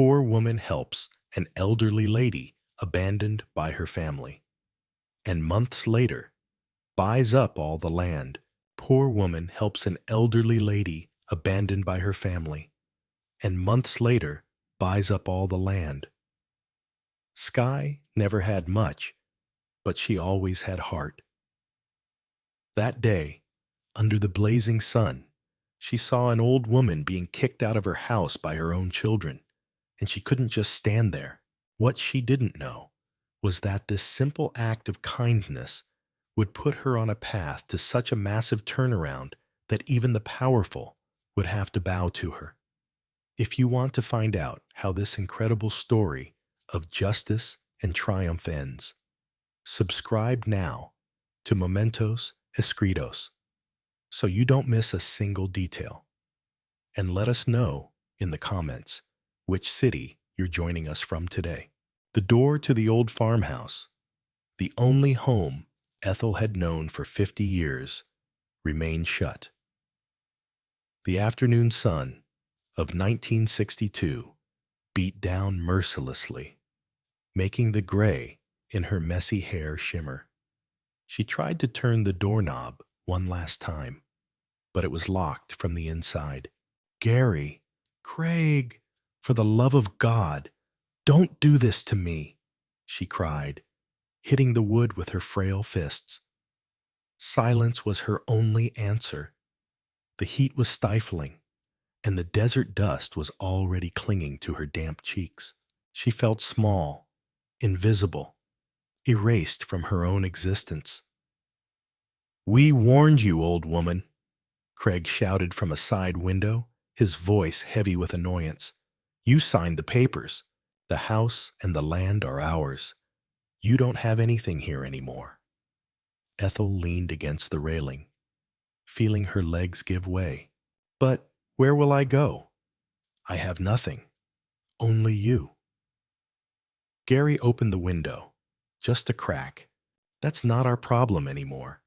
Poor woman helps an elderly lady abandoned by her family. And months later, buys up all the land. Poor woman helps an elderly lady abandoned by her family. And months later, buys up all the land. Sky never had much, but she always had heart. That day, under the blazing sun, she saw an old woman being kicked out of her house by her own children, and she couldn't just stand there. What she didn't know was that this simple act of kindness would put her on a path to such a massive turnaround that even the powerful would have to bow to her. If you want to find out how this incredible story of justice and triumph ends, subscribe now to Momentos Escritos so you don't miss a single detail. And let us know in the comments which city you're joining us from today. The door to the old farmhouse, the only home Ethel had known for 50 years, remained shut. The afternoon sun of 1962 beat down mercilessly, making the gray in her messy hair shimmer. She tried to turn the doorknob one last time, but it was locked from the inside. "Gary, Craig, for the love of God, don't do this to me," she cried, hitting the wood with her frail fists. Silence was her only answer. The heat was stifling, and the desert dust was already clinging to her damp cheeks. She felt small, invisible, erased from her own existence. "We warned you, old woman," Craig shouted from a side window, his voice heavy with annoyance. "You signed the papers. The house and the land are ours. You don't have anything here anymore." Ethel leaned against the railing, feeling her legs give way. "But where will I go? I have nothing. Only you." Gary opened the window. "Just a crack. That's not our problem anymore.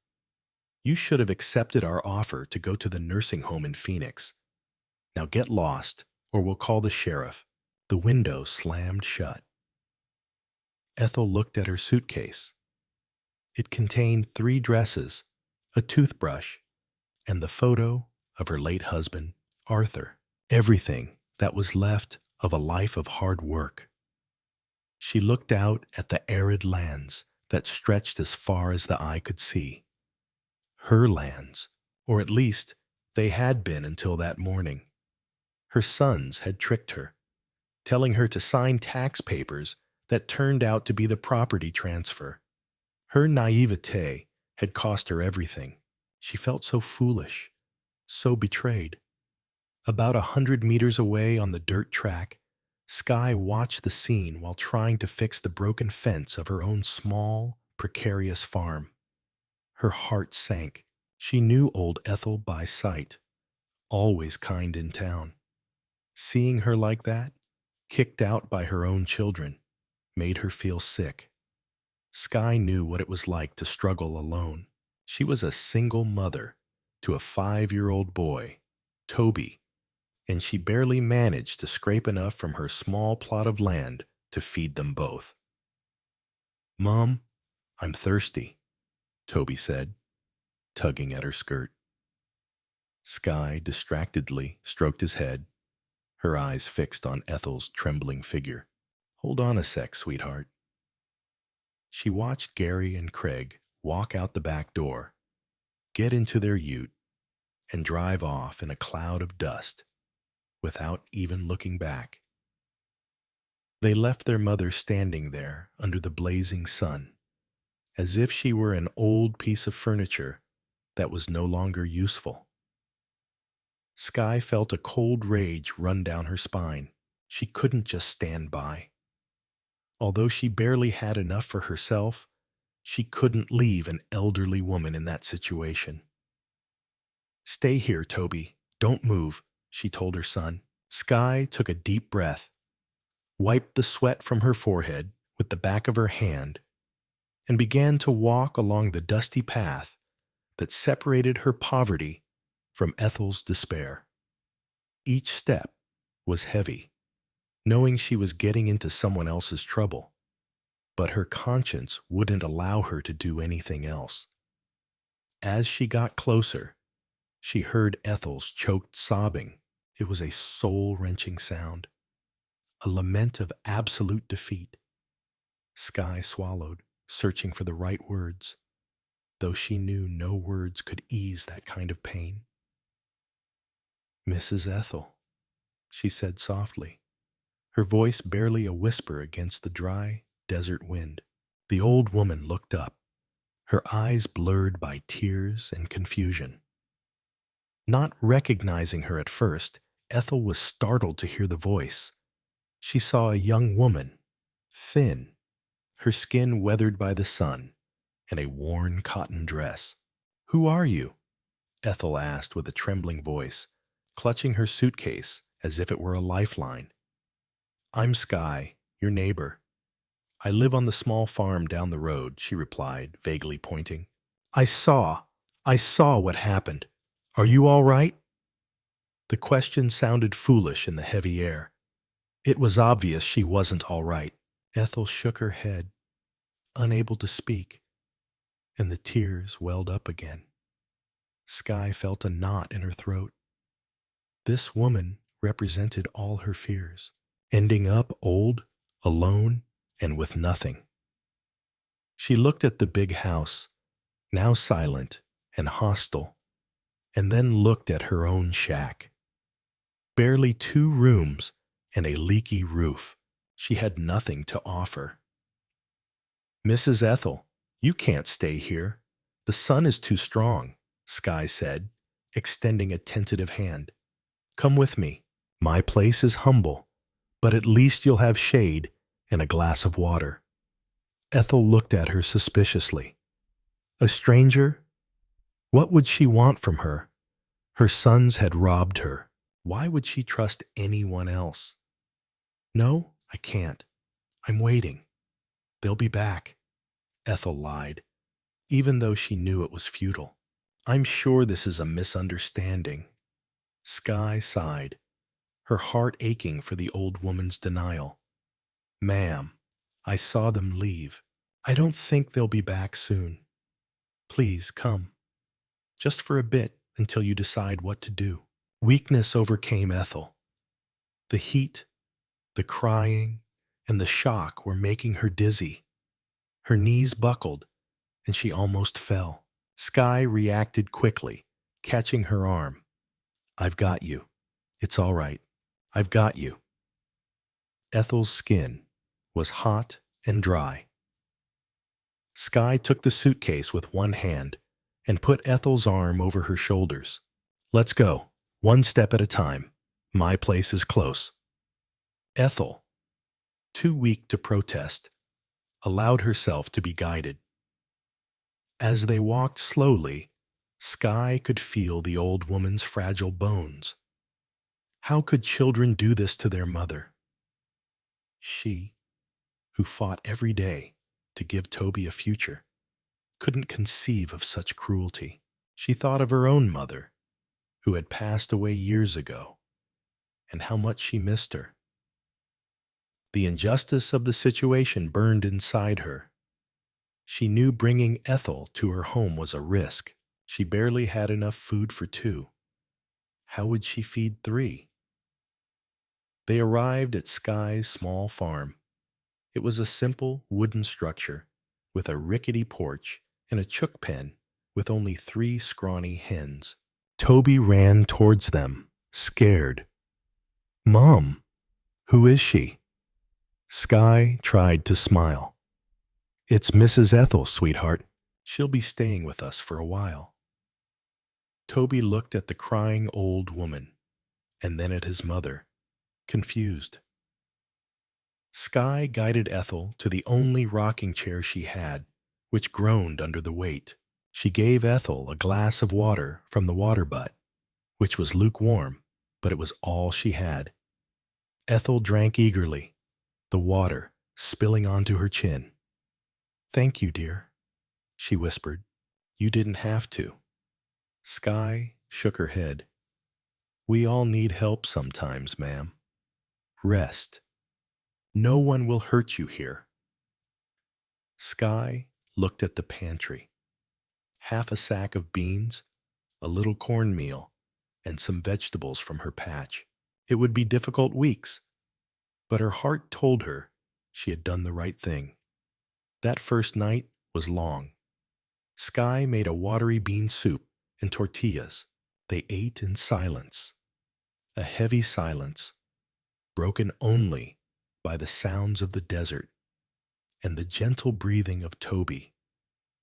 You should have accepted our offer to go to the nursing home in Phoenix. Now get lost, or we'll call the sheriff." The window slammed shut. Ethel looked at her suitcase. It contained 3 dresses, a toothbrush, and the photo of her late husband, Arthur. Everything that was left of a life of hard work. She looked out at the arid lands that stretched as far as the eye could see. Her lands, or at least they had been until that morning. Her sons had tricked her, telling her to sign tax papers that turned out to be the property transfer. Her naivete had cost her everything. She felt so foolish, so betrayed. About 100 meters away on the dirt track, Sky watched the scene while trying to fix the broken fence of her own small, precarious farm. Her heart sank. She knew old Ethel by sight, always kind in town. Seeing her like that, kicked out by her own children, made her feel sick. Sky knew what it was like to struggle alone. She was a single mother to a 5-year-old boy, Toby, and she barely managed to scrape enough from her small plot of land to feed them both. "Mom, I'm thirsty," Toby said, tugging at her skirt. Sky distractedly stroked his head, her eyes fixed on Ethel's trembling figure. "Hold on a sec, sweetheart." She watched Gary and Craig walk out the back door, get into their ute, and drive off in a cloud of dust, without even looking back. They left their mother standing there under the blazing sun, as if she were an old piece of furniture that was no longer useful. Sky felt a cold rage run down her spine. She couldn't just stand by. Although she barely had enough for herself, she couldn't leave an elderly woman in that situation. "Stay here, Toby. Don't move," she told her son. Sky took a deep breath, wiped the sweat from her forehead with the back of her hand, and began to walk along the dusty path that separated her poverty from Ethel's despair. Each step was heavy, knowing she was getting into someone else's trouble, but her conscience wouldn't allow her to do anything else. As she got closer, she heard Ethel's choked sobbing. It was a soul-wrenching sound, a lament of absolute defeat. Skye swallowed, searching for the right words, though she knew no words could ease that kind of pain. "Mrs. Ethel," she said softly, her voice barely a whisper against the dry, desert wind. The old woman looked up, her eyes blurred by tears and confusion. Not recognizing her at first, Ethel was startled to hear the voice. She saw a young woman, thin, her skin weathered by the sun, in a worn cotton dress. "Who are you?" Ethel asked with a trembling voice, clutching her suitcase as if it were a lifeline. "I'm Skye, your neighbor. I live on the small farm down the road," she replied, vaguely pointing. I saw what happened. Are you all right?" The question sounded foolish in the heavy air. It was obvious she wasn't all right. Ethel shook her head, unable to speak, and the tears welled up again. Skye felt a knot in her throat. This woman represented all her fears, ending up old, alone, and with nothing. She looked at the big house, now silent and hostile, and then looked at her own shack. Barely 2 rooms and a leaky roof. She had nothing to offer. "Mrs. Ethel, you can't stay here. The sun is too strong," Skye said, extending a tentative hand. "Come with me. My place is humble, but at least you'll have shade and a glass of water." Ethel looked at her suspiciously. A stranger? What would she want from her? Her sons had robbed her. Why would she trust anyone else? "No, I can't. I'm waiting. They'll be back," Ethel lied, even though she knew it was futile. "I'm sure this is a misunderstanding." Skye sighed, her heart aching for the old woman's denial. "Ma'am, I saw them leave. I don't think they'll be back soon. Please come. Just for a bit until you decide what to do." Weakness overcame Ethel. The heat, the crying, and the shock were making her dizzy. Her knees buckled, and she almost fell. Skye reacted quickly, catching her arm. "I've got you. It's all right. I've got you." Ethel's skin was hot and dry. Skye took the suitcase with one hand and put Ethel's arm over her shoulders. "Let's go, one step at a time. My place is close." Ethel, too weak to protest, allowed herself to be guided. As they walked slowly, Skye could feel the old woman's fragile bones. How could children do this to their mother? She, who fought every day to give Toby a future, couldn't conceive of such cruelty. She thought of her own mother, who had passed away years ago, and how much she missed her. The injustice of the situation burned inside her. She knew bringing Ethel to her home was a risk. She barely had enough food for 2. How would she feed 3? They arrived at Skye's small farm. It was a simple wooden structure with a rickety porch and a chook pen with only 3 scrawny hens. Toby ran towards them, scared. "Mom, who is she?" Skye tried to smile. "It's Mrs. Ethel, sweetheart. She'll be staying with us for a while." Toby looked at the crying old woman, and then at his mother, confused. Skye guided Ethel to the only rocking chair she had, which groaned under the weight. She gave Ethel a glass of water from the water butt, which was lukewarm, but it was all she had. Ethel drank eagerly, the water spilling onto her chin. "Thank you, dear," she whispered. "You didn't have to." Skye shook her head. "We all need help sometimes, ma'am. Rest No one will hurt you here. Sky looked at the pantry. Half a sack of beans, a little cornmeal, and some vegetables from her patch. It would be difficult weeks, but her heart told her she had done the right thing. That first night was long. Sky made a watery bean soup and tortillas. They ate in silence, a heavy silence, broken only by the sounds of the desert and the gentle breathing of Toby,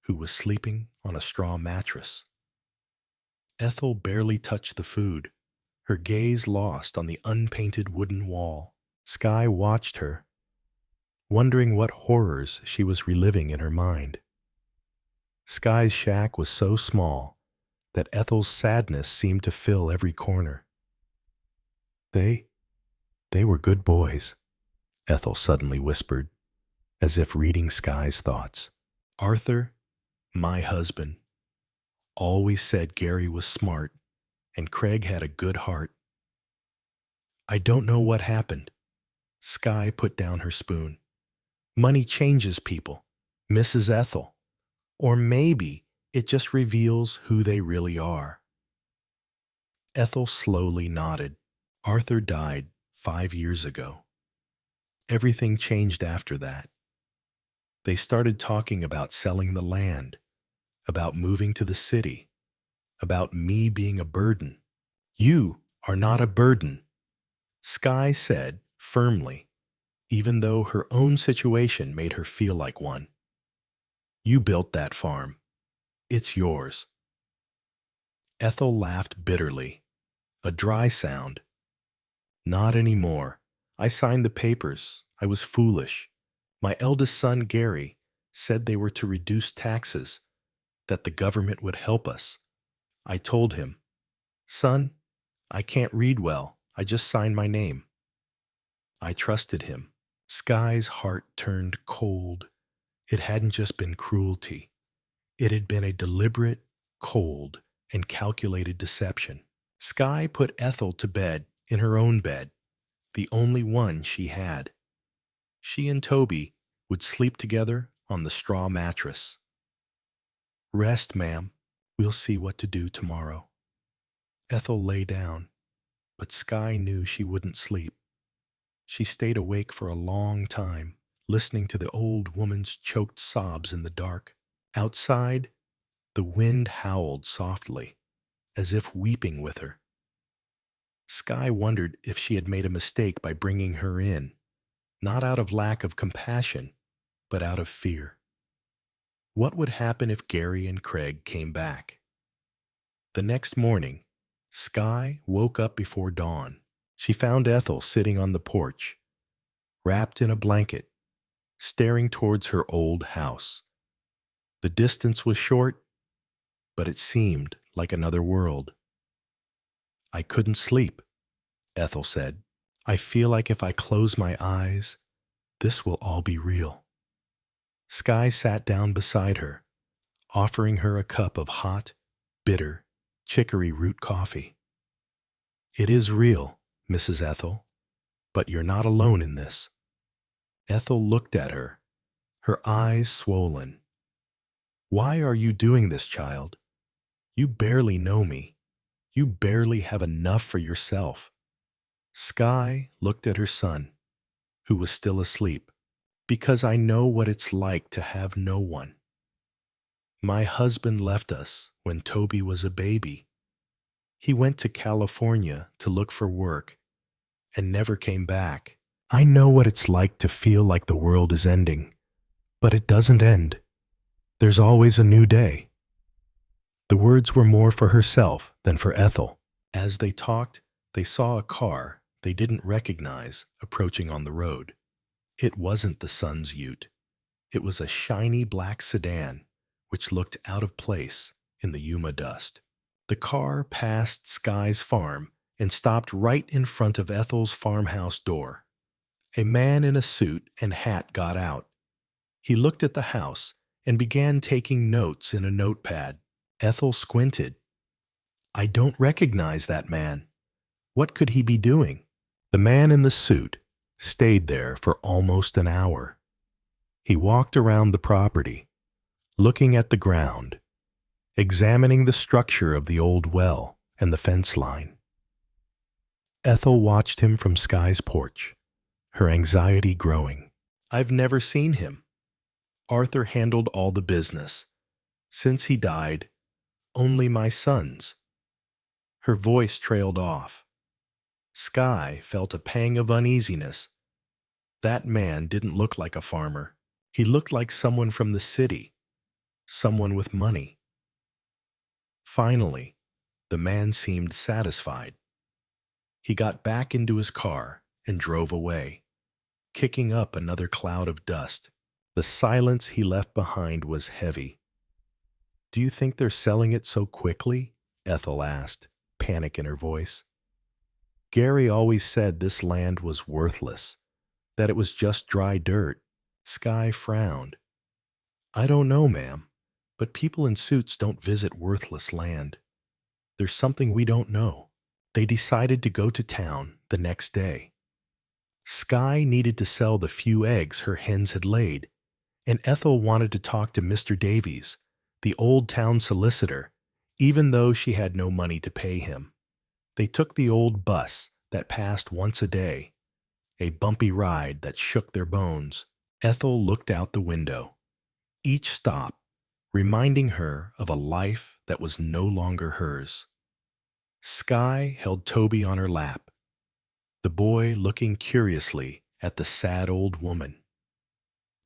who was sleeping on a straw mattress. Ethel barely touched the food, her gaze lost on the unpainted wooden wall. Sky watched her, wondering what horrors she was reliving in her mind. Sky's shack was so small that Ethel's sadness seemed to fill every corner. They were good boys, Ethel suddenly whispered, as if reading Sky's thoughts. Arthur, my husband, always said Gary was smart and Craig had a good heart. I don't know what happened. Sky put down her spoon. Money changes people, Mrs. Ethel. Or maybe it just reveals who they really are. Ethel slowly nodded. Arthur died 5 years ago. Everything changed after that. They started talking about selling the land, about moving to the city, about me being a burden. You are not a burden, Sky said firmly, even though her own situation made her feel like one. You built that farm. It's yours. Ethel laughed bitterly, a dry sound. Not anymore. I signed the papers. I was foolish. My eldest son, Gary, said they were to reduce taxes, that the government would help us. I told him, Son, I can't read well. I just signed my name. I trusted him. Sky's heart turned cold. It hadn't just been cruelty. It had been a deliberate, cold, and calculated deception. Sky put Ethel to bed in her own bed, the only one she had. She and Toby would sleep together on the straw mattress. Rest, ma'am. We'll see what to do tomorrow. Ethel lay down, but Sky knew she wouldn't sleep. She stayed awake for a long time, listening to the old woman's choked sobs in the dark. Outside, the wind howled softly, as if weeping with her. Sky wondered if she had made a mistake by bringing her in, not out of lack of compassion, but out of fear. What would happen if Gary and Craig came back? The next morning, Sky woke up before dawn. She found Ethel sitting on the porch, wrapped in a blanket, staring towards her old house. The distance was short, but it seemed like another world. I couldn't sleep, Ethel said. I feel like if I close my eyes, this will all be real. Sky sat down beside her, offering her a cup of hot, bitter, chicory root coffee. It is real, Mrs. Ethel, but you're not alone in this. Ethel looked at her, her eyes swollen. Why are you doing this, child? You barely know me. You barely have enough for yourself. Sky looked at her son, who was still asleep. Because I know what it's like to have no one. My husband left us when Toby was a baby. He went to California to look for work and never came back. I know what it's like to feel like the world is ending, but it doesn't end. There's always a new day. The words were more for herself than for Ethel. As they talked, they saw a car they didn't recognize approaching on the road. It wasn't the son's ute. It was a shiny black sedan, which looked out of place in the Yuma dust. The car passed Sky's farm and stopped right in front of Ethel's farmhouse door. A man in a suit and hat got out. He looked at the house and began taking notes in a notepad. Ethel squinted. I don't recognize that man. What could he be doing? The man in the suit stayed there for almost an hour. He walked around the property, looking at the ground, examining the structure of the old well and the fence line. Ethel watched him from Sky's porch, her anxiety growing. I've never seen him. Arthur handled all the business. Since he died, only my sons. Her voice trailed off. Sky felt a pang of uneasiness. That man didn't look like a farmer. He looked like someone from the city, someone with money. Finally, the man seemed satisfied. He got back into his car and drove away, kicking up another cloud of dust. The silence he left behind was heavy. Do you think they're selling it so quickly? Ethel asked, panic in her voice. Gary always said this land was worthless, that it was just dry dirt. Sky frowned. I don't know, ma'am, but people in suits don't visit worthless land. There's something we don't know. They decided to go to town the next day. Sky needed to sell the few eggs her hens had laid, and Ethel wanted to talk to Mr. Davies, the old town solicitor, even though she had no money to pay him. They took the old bus that passed once a day, a bumpy ride that shook their bones. Ethel looked out the window, each stop reminding her of a life that was no longer hers. Sky held Toby on her lap, the boy looking curiously at the sad old woman.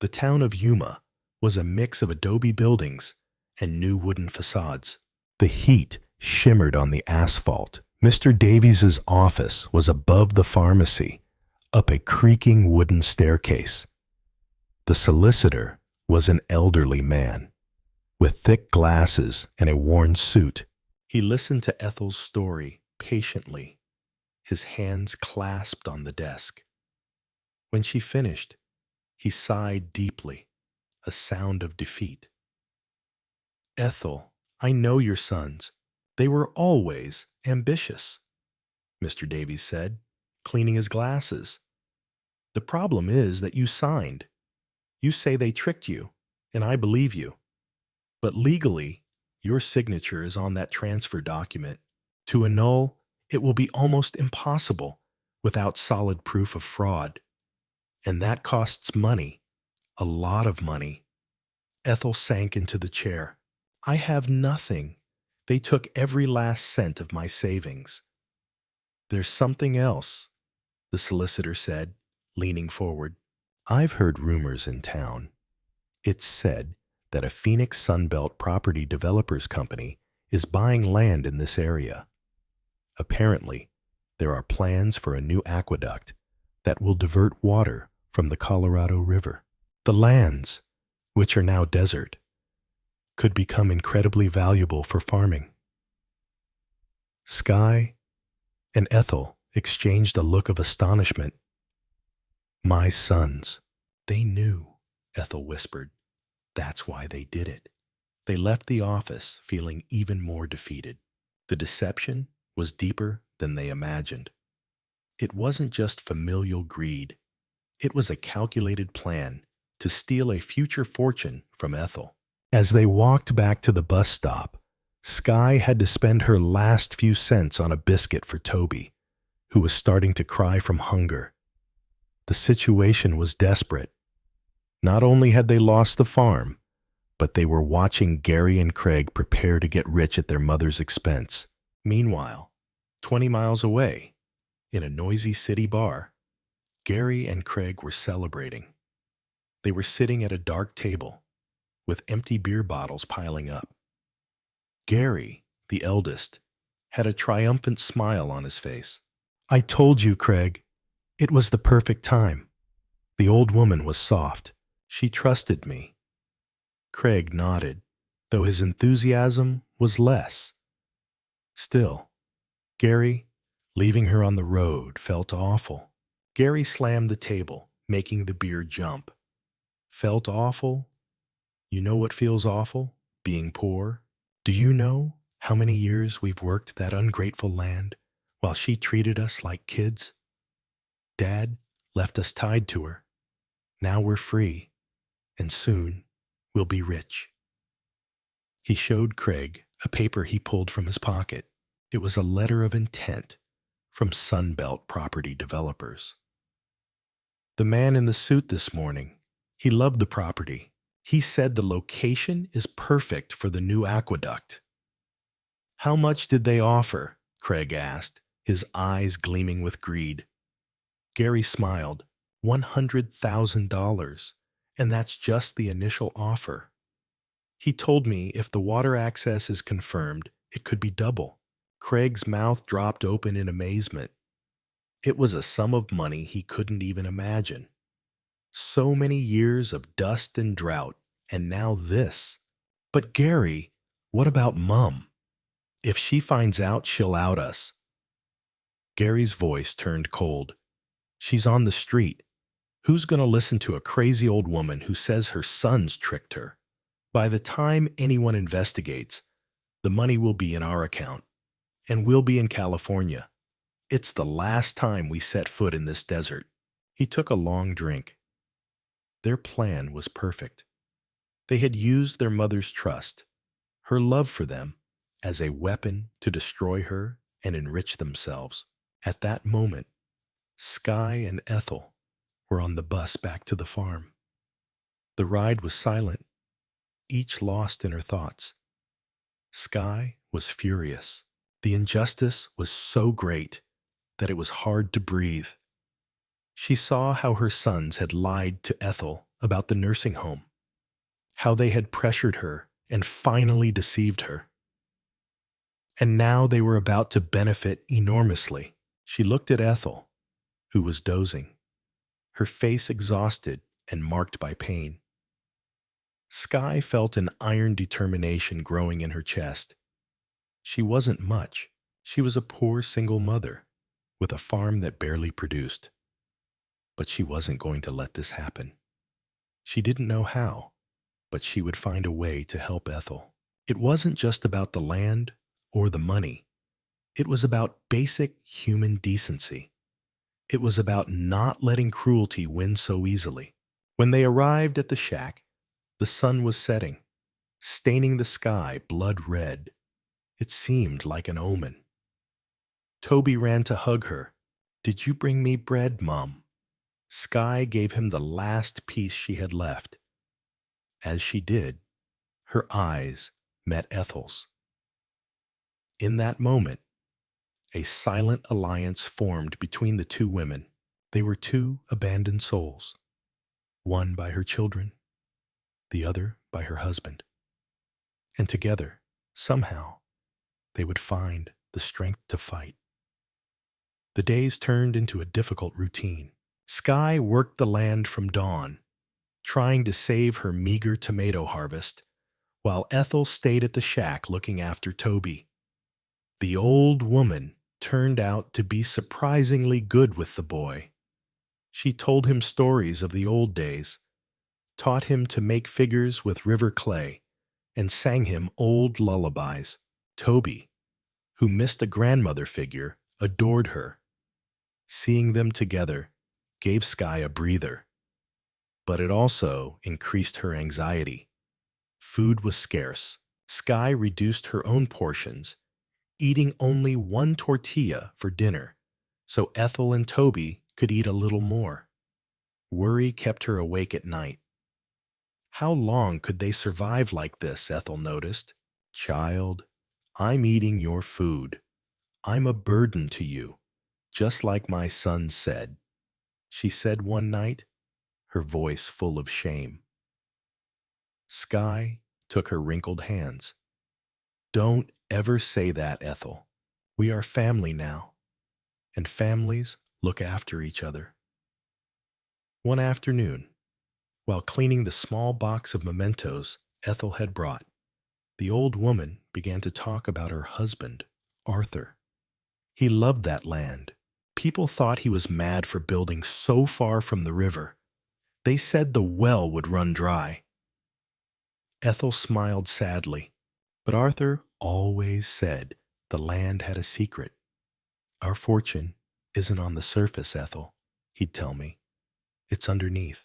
The town of Yuma was a mix of adobe buildings and new wooden facades. The heat shimmered on the asphalt. Mr. Davies's office was above the pharmacy, up a creaking wooden staircase. The solicitor was an elderly man, with thick glasses and a worn suit. He listened to Ethel's story patiently, his hands clasped on the desk. When she finished, he sighed deeply, a sound of defeat. Ethel, I know your sons. They were always ambitious, Mr. Davies said, cleaning his glasses. The problem is that you signed. You say they tricked you, and I believe you. But legally, your signature is on that transfer document. To annul, it will be almost impossible without solid proof of fraud. And that costs money, a lot of money. Ethel sank into the chair. I have nothing. They took every last cent of my savings. There's something else, the solicitor said, leaning forward. I've heard rumors in town. It's said that a Phoenix Sunbelt property developers company is buying land in this area. Apparently, there are plans for a new aqueduct that will divert water from the Colorado River. The lands, which are now desert, could become incredibly valuable for farming. Sky and Ethel exchanged a look of astonishment. My sons, they knew, Ethel whispered. That's why they did it. They left the office feeling even more defeated. The deception was deeper than they imagined. It wasn't just familial greed. It was a calculated plan to steal a future fortune from Ethel. As they walked back to the bus stop, Sky had to spend her last few cents on a biscuit for Toby, who was starting to cry from hunger. The situation was desperate. Not only had they lost the farm, but they were watching Gary and Craig prepare to get rich at their mother's expense. Meanwhile, 20 miles away, in a noisy city bar, Gary and Craig were celebrating. They were sitting at a dark table, with empty beer bottles piling up. Gary, the eldest, had a triumphant smile on his face. I told you, Craig, it was the perfect time. The old woman was soft. She trusted me. Craig nodded, though his enthusiasm was less. Still, Gary, leaving her on the road, felt awful. Gary slammed the table, making the beer jump. Felt awful? You know what feels awful? Being poor. Do you know how many years we've worked that ungrateful land while she treated us like kids? Dad left us tied to her. Now we're free, and soon we'll be rich." He showed Craig a paper he pulled from his pocket. It was a letter of intent from Sunbelt Property Developers. "The man in the suit this morning, he loved the property. He said the location is perfect for the new aqueduct." "How much did they offer?" Craig asked, his eyes gleaming with greed. Gary smiled. $100,000, and that's just the initial offer. He told me if the water access is confirmed, it could be double. Craig's mouth dropped open in amazement. It was a sum of money he couldn't even imagine. So many years of dust and drought, and now this. "But Gary, what about Mum? If she finds out, she'll out us." Gary's voice turned cold. "She's on the street. Who's going to listen to a crazy old woman who says her sons tricked her? By the time anyone investigates, the money will be in our account, and we'll be in California. It's the last time we set foot in this desert." He took a long drink. Their plan was perfect. They had used their mother's trust, her love for them, as a weapon to destroy her and enrich themselves. At that moment, Sky and Ethel were on the bus back to the farm. The ride was silent, each lost in her thoughts. Sky was furious. The injustice was so great that it was hard to breathe. She saw how her sons had lied to Ethel about the nursing home, how they had pressured her and finally deceived her. And now they were about to benefit enormously. She looked at Ethel, who was dozing, her face exhausted and marked by pain. Sky felt an iron determination growing in her chest. She wasn't much. She was a poor single mother with a farm that barely produced. But she wasn't going to let this happen. She didn't know how, but she would find a way to help Ethel. It wasn't just about the land or the money. It was about basic human decency. It was about not letting cruelty win so easily. When they arrived at the shack, the sun was setting, staining the sky blood red. It seemed like an omen. Toby ran to hug her. "Did you bring me bread, Mom?" Sky gave him the last piece she had left. As she did, her eyes met Ethel's. In that moment, a silent alliance formed between the two women. They were two abandoned souls, one by her children, the other by her husband. And together, somehow, they would find the strength to fight. The days turned into a difficult routine. Sky worked the land from dawn, trying to save her meager tomato harvest, while Ethel stayed at the shack looking after Toby. The old woman turned out to be surprisingly good with the boy. She told him stories of the old days, taught him to make figures with river clay, and sang him old lullabies. Toby, who missed a grandmother figure, adored her. Seeing them together gave Sky a breather, but it also increased her anxiety. Food was scarce. Sky reduced her own portions, eating only one tortilla for dinner, so Ethel and Toby could eat a little more. Worry kept her awake at night. How long could they survive like this, Ethel noticed. "Child, I'm eating your food. I'm a burden to you, just like my son said," she said one night, her voice full of shame. Sky took her wrinkled hands. "Don't ever say that, Ethel. We are family now, and families look after each other." One afternoon, while cleaning the small box of mementos Ethel had brought, the old woman began to talk about her husband, Arthur. He loved that land. People thought he was mad for building so far from the river. They said the well would run dry. Ethel smiled sadly, but Arthur always said the land had a secret. "Our fortune isn't on the surface, Ethel," he'd tell me. It's underneath.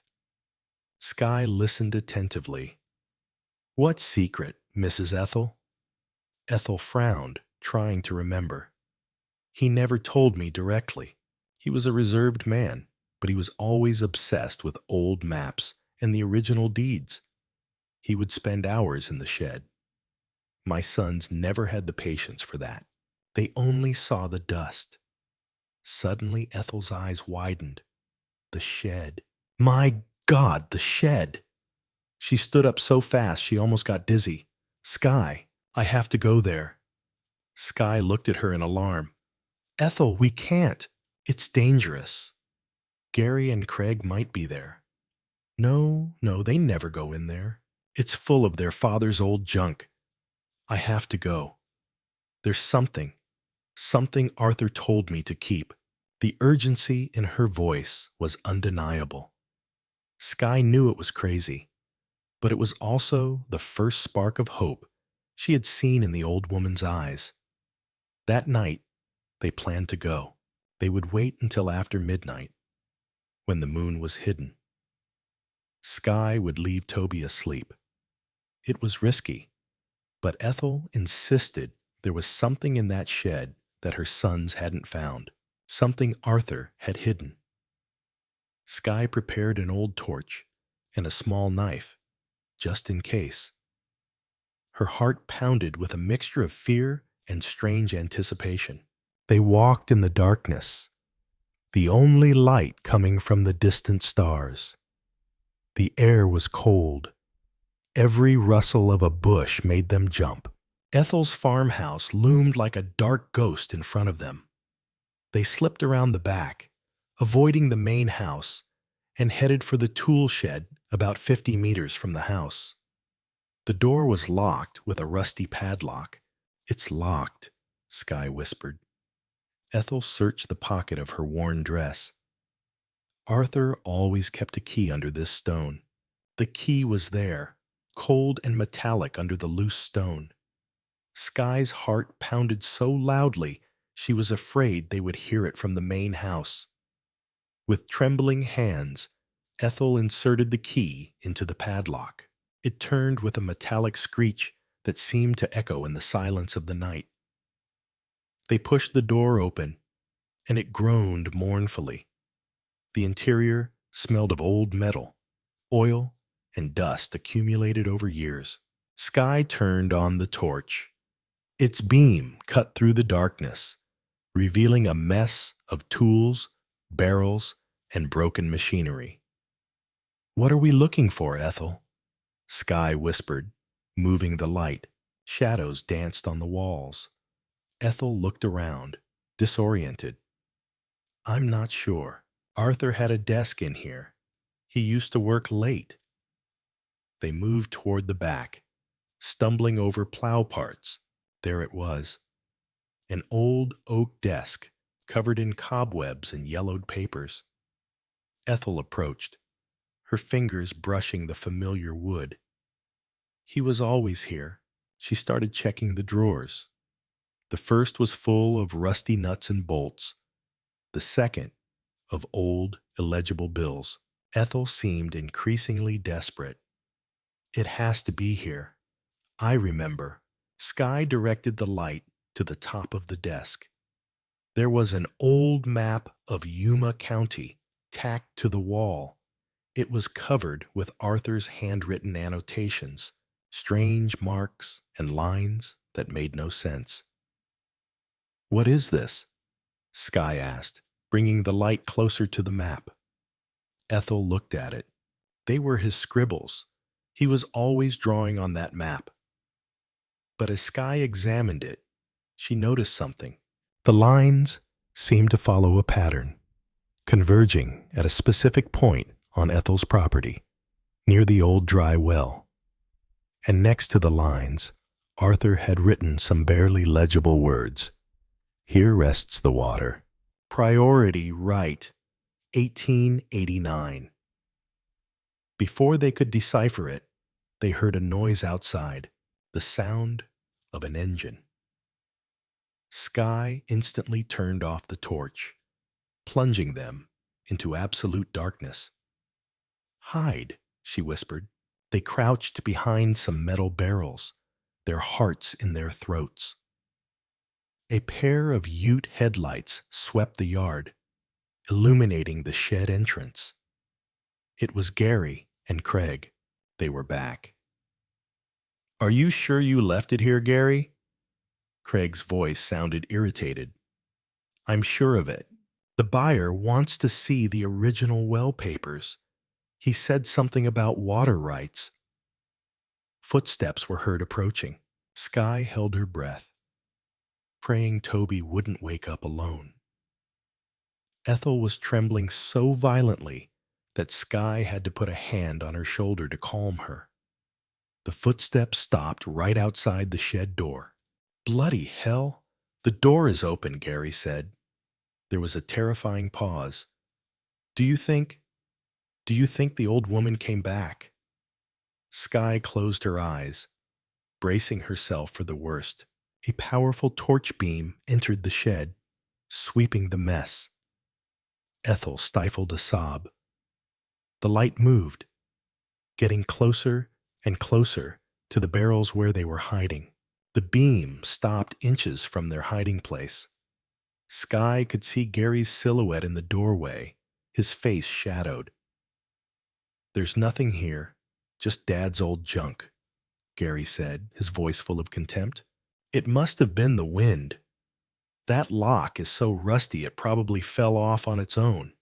Skye listened attentively. What secret, Mrs. Ethel? Ethel frowned, trying to remember. He never told me directly. He was a reserved man, but he was always obsessed with old maps and the original deeds. He would spend hours in the shed. My sons never had the patience for that. They only saw the dust. Suddenly, Ethel's eyes widened. The shed. My God, the shed! She stood up so fast she almost got dizzy. Skye, I have to go there. Skye looked at her in alarm. Ethel, we can't. It's dangerous. Gary and Craig might be there. No, they never go in there. It's full of their father's old junk. I have to go. There's something Arthur told me to keep. The urgency in her voice was undeniable. Skye knew it was crazy, but it was also the first spark of hope she had seen in the old woman's eyes. That night, they planned to go. They would wait until after midnight, when the moon was hidden. Skye would leave Toby asleep. It was risky, but Ethel insisted there was something in that shed that her sons hadn't found, something Arthur had hidden. Skye prepared an old torch and a small knife, just in case. Her heart pounded with a mixture of fear and strange anticipation. They walked in the darkness, the only light coming from the distant stars. The air was cold. Every rustle of a bush made them jump. Ethel's farmhouse loomed like a dark ghost in front of them. They slipped around the back, avoiding the main house, and headed for the tool shed about 50 meters from the house. The door was locked with a rusty padlock. It's locked, Skye whispered. Ethel searched the pocket of her worn dress. Arthur always kept a key under this stone. The key was there, cold and metallic under the loose stone. Skye's heart pounded so loudly she was afraid they would hear it from the main house. With trembling hands, Ethel inserted the key into the padlock. It turned with a metallic screech that seemed to echo in the silence of the night. They pushed the door open, and it groaned mournfully. The interior smelled of old metal, oil, and dust accumulated over years. Skye turned on the torch. Its beam cut through the darkness, revealing a mess of tools, barrels, and broken machinery. What are we looking for, Ethel? Skye whispered, moving the light. Shadows danced on the walls. Ethel looked around, disoriented. I'm not sure. Arthur had a desk in here. He used to work late. They moved toward the back, stumbling over plow parts. There it was. An old oak desk, covered in cobwebs and yellowed papers. Ethel approached, her fingers brushing the familiar wood. He was always here. She started checking the drawers. The first was full of rusty nuts and bolts. The second, of old, illegible bills. Ethel seemed increasingly desperate. It has to be here. I remember. Skye directed the light to the top of the desk. There was an old map of Yuma County tacked to the wall. It was covered with Arthur's handwritten annotations, strange marks and lines that made no sense. What is this? Skye asked, bringing the light closer to the map. Ethel looked at it. They were his scribbles. He was always drawing on that map. But as Skye examined it, she noticed something. The lines seemed to follow a pattern, converging at a specific point on Ethel's property, near the old dry well. And next to the lines, Arthur had written some barely legible words. Here rests the water. Priority right, 1889. Before they could decipher it, they heard a noise outside, the sound of an engine. Skye instantly turned off the torch, plunging them into absolute darkness. "Hide," she whispered. They crouched behind some metal barrels, their hearts in their throats. A pair of Ute headlights swept the yard, illuminating the shed entrance. It was Gary and Craig. They were back. "Are you sure you left it here, Gary?" Craig's voice sounded irritated. "I'm sure of it. The buyer wants to see the original well papers. He said something about water rights." Footsteps were heard approaching. Skye held her breath, praying Toby wouldn't wake up alone. Ethel was trembling so violently that Skye had to put a hand on her shoulder to calm her. The footsteps stopped right outside the shed door. "Bloody hell! The door is open," Gary said. There was a terrifying pause. Do you think the old woman came back?" Skye closed her eyes, bracing herself for the worst. A powerful torch beam entered the shed, sweeping the mess. Ethel stifled a sob. The light moved, getting closer and closer to the barrels where they were hiding. The beam stopped inches from their hiding place. Skye could see Gary's silhouette in the doorway, his face shadowed. "There's nothing here, just Dad's old junk," Gary said, his voice full of contempt. "It must have been the wind. That lock is so rusty it probably fell off on its own."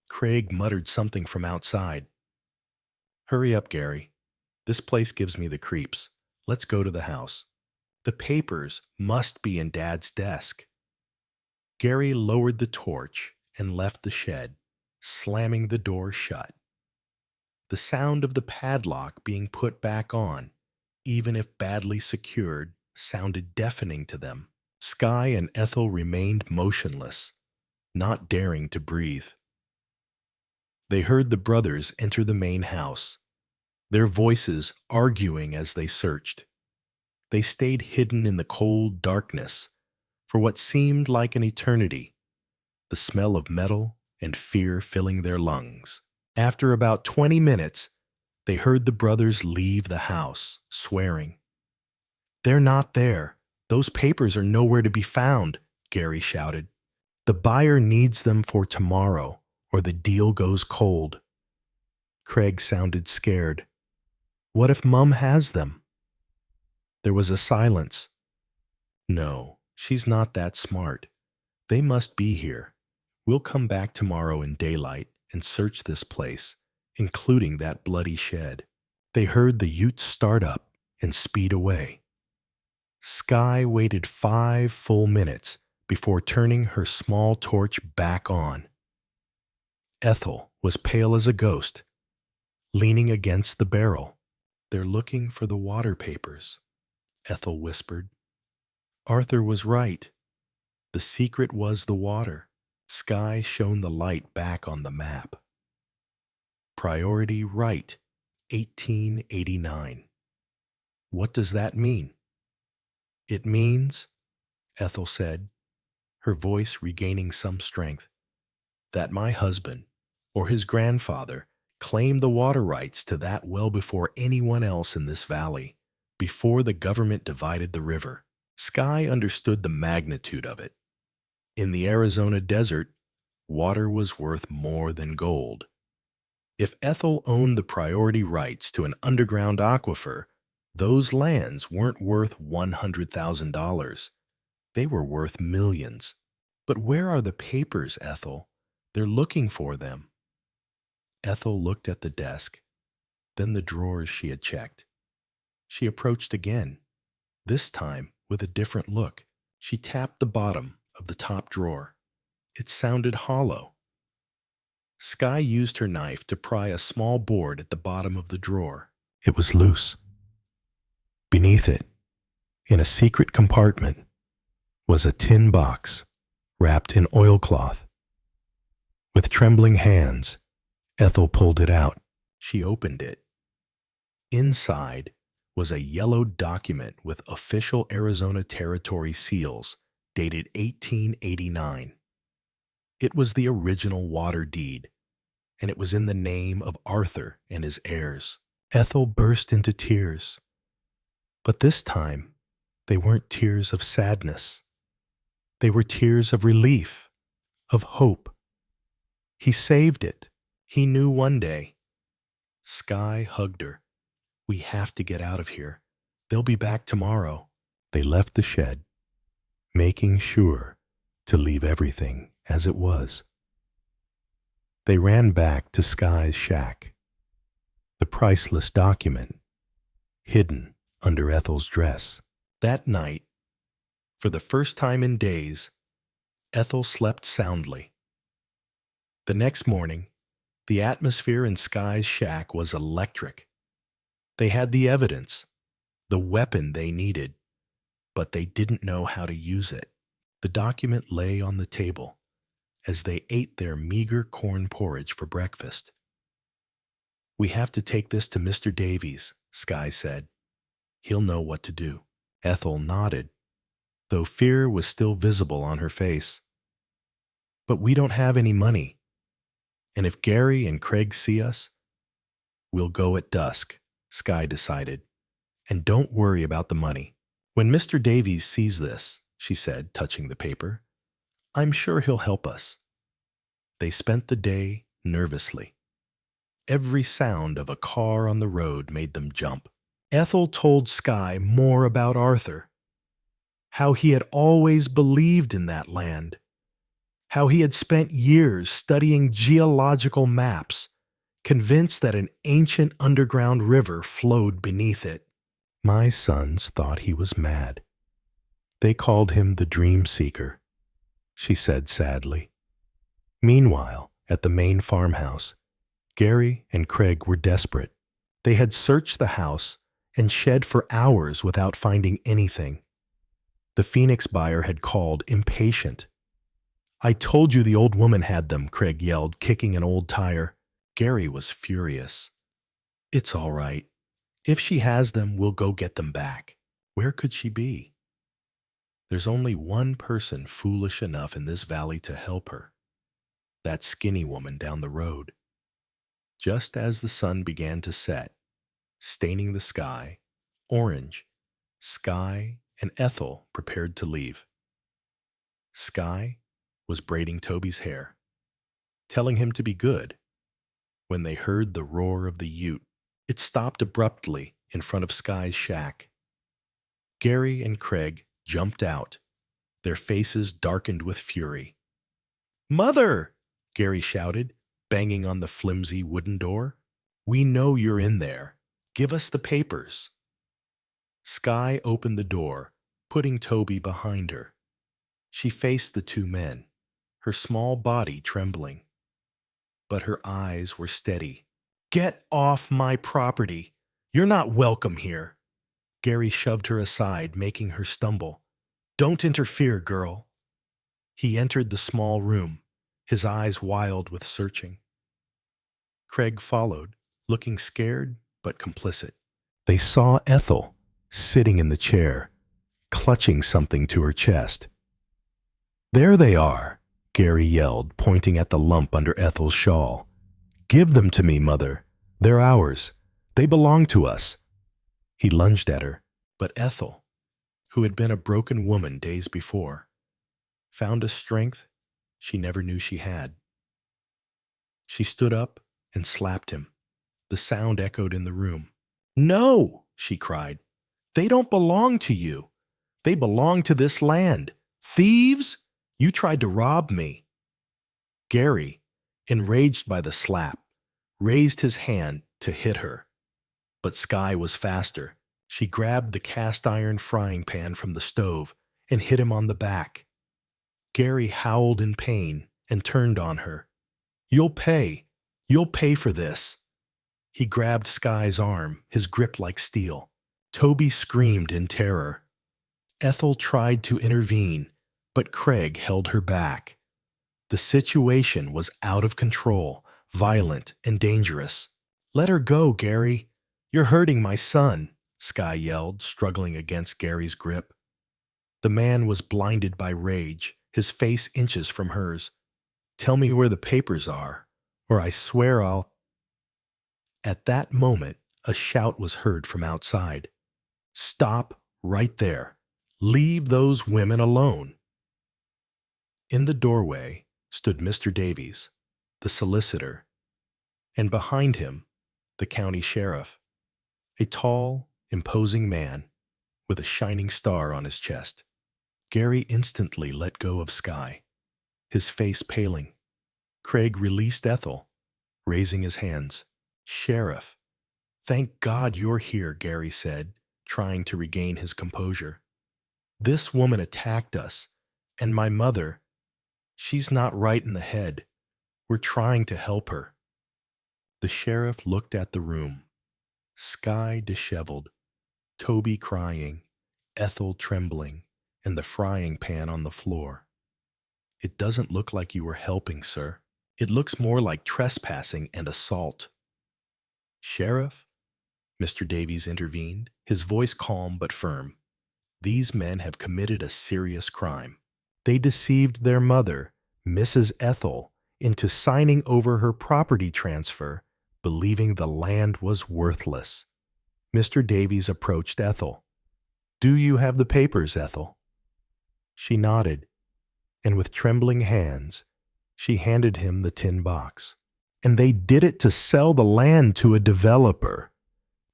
Craig muttered something from outside. "Hurry up, Gary. This place gives me the creeps. Let's go to the house. The papers must be in Dad's desk." Gary lowered the torch and left the shed, slamming the door shut. The sound of the padlock being put back on, even if badly secured, sounded deafening to them. Skye and Ethel remained motionless, not daring to breathe. They heard the brothers enter the main house, their voices arguing as they searched. They stayed hidden in the cold darkness for what seemed like an eternity, the smell of metal and fear filling their lungs. After about 20 minutes, they heard the brothers leave the house, swearing. "They're not there. Those papers are nowhere to be found," Gary shouted. "The buyer needs them for tomorrow, or the deal goes cold." Craig sounded scared. "What if Mum has them?" There was a silence. "No, she's not that smart. They must be here. We'll come back tomorrow in daylight and search this place, including that bloody shed." They heard the Ute start up and speed away. Skye waited 5 full minutes before turning her small torch back on. Ethel was pale as a ghost, leaning against the barrel. "They're looking for the water papers," Ethel whispered. Arthur was right. The secret was the water. Skye shone the light back on the map. Priority right, 1889. What does that mean? "It means," Ethel said, her voice regaining some strength, "that my husband, or his grandfather, claimed the water rights to that well before anyone else in this valley, before the government divided the river." Skye understood the magnitude of it. In the Arizona desert, water was worth more than gold. If Ethel owned the priority rights to an underground aquifer, those lands weren't worth $100,000. They were worth millions. "But where are the papers, Ethel? They're looking for them." Ethel looked at the desk, then the drawers she had checked. She approached again, this time with a different look. She tapped the bottom of the top drawer. It sounded hollow. Skye used her knife to pry a small board at the bottom of the drawer. It was loose. Beneath it, in a secret compartment, was a tin box wrapped in oilcloth. With trembling hands, Ethel pulled it out. She opened it. Inside was a yellow document with official Arizona Territory seals dated 1889. It was the original water deed, and it was in the name of Arthur and his heirs. Ethel burst into tears, but this time they weren't tears of sadness. They were tears of relief, of hope. He saved it. He knew one day. Sky hugged her. We have to get out of here. They'll be back tomorrow. They left the shed, making sure to leave everything as it was. They ran back to Sky's shack, the priceless document hidden under Ethel's dress. That night, for the first time in days, Ethel slept soundly. The next morning, the atmosphere in Sky's shack was electric. They had the evidence, the weapon they needed, but they didn't know how to use it. The document lay on the table as they ate their meager corn porridge for breakfast. We have to take this to Mr. Davies, Sky said. He'll know what to do. Ethel nodded, though fear was still visible on her face. But we don't have any money, and if Gary and Craig see us, we'll go at dusk, Sky decided. And don't worry about the money. When Mr. Davies sees this, she said, touching the paper, I'm sure he'll help us. They spent the day nervously. Every sound of a car on the road made them jump. Ethel told Sky more about Arthur, how he had always believed in that land, how he had spent years studying geological maps, convinced that an ancient underground river flowed beneath it. My sons thought he was mad. They called him the Dream Seeker, she said sadly. Meanwhile, at the main farmhouse, Gary and Craig were desperate. They had searched the house and shed for hours without finding anything. The Phoenix buyer had called, impatient. I told you the old woman had them, Craig yelled, kicking an old tire. Gary was furious. It's all right. If she has them, we'll go get them back. Where could she be? There's only one person foolish enough in this valley to help her. That skinny woman down the road. Just as the sun began to set, staining the sky orange, Sky and Ethel prepared to leave. Sky was braiding Toby's hair, telling him to be good, when they heard the roar of the ute. It stopped abruptly in front of Sky's shack. Gary and Craig jumped out, their faces darkened with fury. Mother! Gary shouted, banging on the flimsy wooden door. We know you're in there. Give us the papers. Sky opened the door, putting Toby behind her. She faced the two men, her small body trembling. But her eyes were steady. Get off my property. You're not welcome here. Gary shoved her aside, making her stumble. Don't interfere, girl. He entered the small room, his eyes wild with searching. Craig followed, looking scared but complicit. They saw Ethel sitting in the chair, clutching something to her chest. There they are, Gary yelled, pointing at the lump under Ethel's shawl. Give them to me, Mother. They're ours. They belong to us. He lunged at her, but Ethel, who had been a broken woman days before, found a strength she never knew she had. She stood up and slapped him. The sound echoed in the room. No, she cried. They don't belong to you. They belong to this land. Thieves! You tried to rob me. Gary, enraged by the slap, raised his hand to hit her. But Sky was faster. She grabbed the cast-iron frying pan from the stove and hit him on the back. Gary howled in pain and turned on her. You'll pay. You'll pay for this. He grabbed Sky's arm, his grip like steel. Toby screamed in terror. Ethel tried to intervene, but Craig held her back. The situation was out of control, violent and dangerous. Let her go, Gary. You're hurting my son, Sky yelled, struggling against Gary's grip. The man was blinded by rage, his face inches from hers. Tell me where the papers are, or I swear I'll—" At that moment, a shout was heard from outside. "Stop right there. Leave those women alone." In the doorway stood Mr. Davies, the solicitor, and behind him, the county sheriff, a tall, imposing man with a shining star on his chest. Gary instantly let go of Skye, his face paling. Craig released Ethel, raising his hands. "Sheriff, thank God you're here," Gary said, trying to regain his composure. "This woman attacked us, and my mother, she's not right in the head. We're trying to help her." The sheriff looked at the room. Skye disheveled, Toby crying, Ethel trembling, and the frying pan on the floor. "It doesn't look like you were helping, sir. It looks more like trespassing and assault." "Sheriff," Mr. Davies intervened, his voice calm but firm, "these men have committed a serious crime. They deceived their mother, Mrs. Ethel, into signing over her property transfer, believing the land was worthless." Mr. Davies approached Ethel. "Do you have the papers, Ethel?" She nodded, and with trembling hands, she handed him the tin box. "And they did it to sell the land to a developer,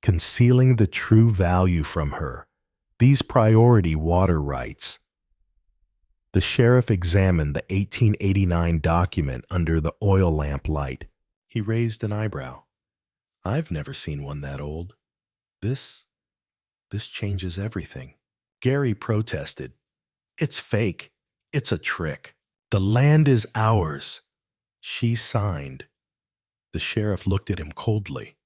concealing the true value from her, these priority water rights." The sheriff examined the 1889 document under the oil lamp light. He raised an eyebrow. "I've never seen one that old. This changes everything." Gary protested. "It's fake. It's a trick. The land is ours. She signed." The sheriff looked at him coldly.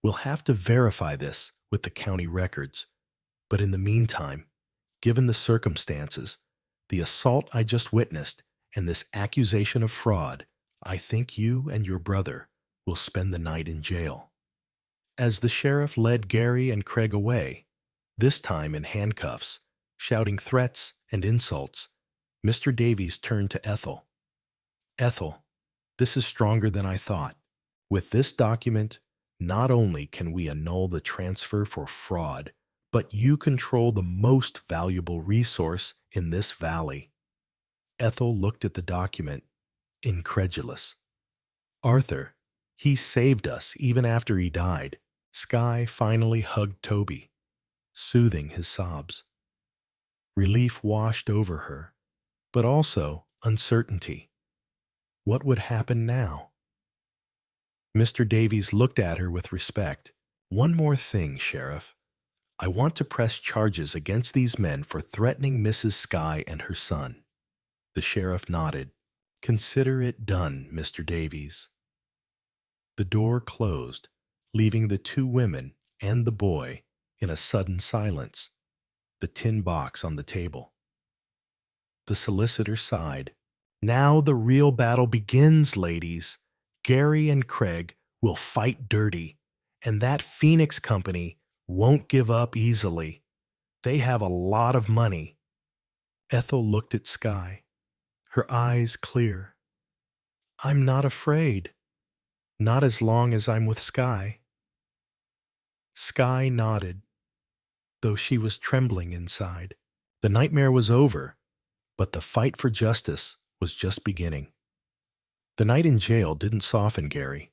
"We'll have to verify this with the county records. But in the meantime, given the circumstances, the assault I just witnessed, and this accusation of fraud, I think you and your brother will spend the night in jail." As the sheriff led Gary and Craig away, this time in handcuffs, shouting threats and insults, Mr. Davies turned to Ethel. "Ethel, this is stronger than I thought. With this document, not only can we annul the transfer for fraud, but you control the most valuable resource in this valley." Ethel looked at the document, incredulous. "Arthur, he saved us even after he died." Skye finally hugged Toby, soothing his sobs. Relief washed over her, but also uncertainty. What would happen now? Mr. Davies looked at her with respect. "One more thing, Sheriff. I want to press charges against these men for threatening Mrs. Skye and her son." The sheriff nodded. "Consider it done, Mr. Davies." The door closed, leaving the two women and the boy in a sudden silence, the tin box on the table. The solicitor sighed. "Now the real battle begins, ladies. Gary and Craig will fight dirty, and that Phoenix company won't give up easily. They have a lot of money." Ethel looked at Skye, her eyes clear. "I'm not afraid. Not as long as I'm with Skye." Skye nodded, though she was trembling inside. The nightmare was over, but the fight for justice was just beginning. The night in jail didn't soften Gary.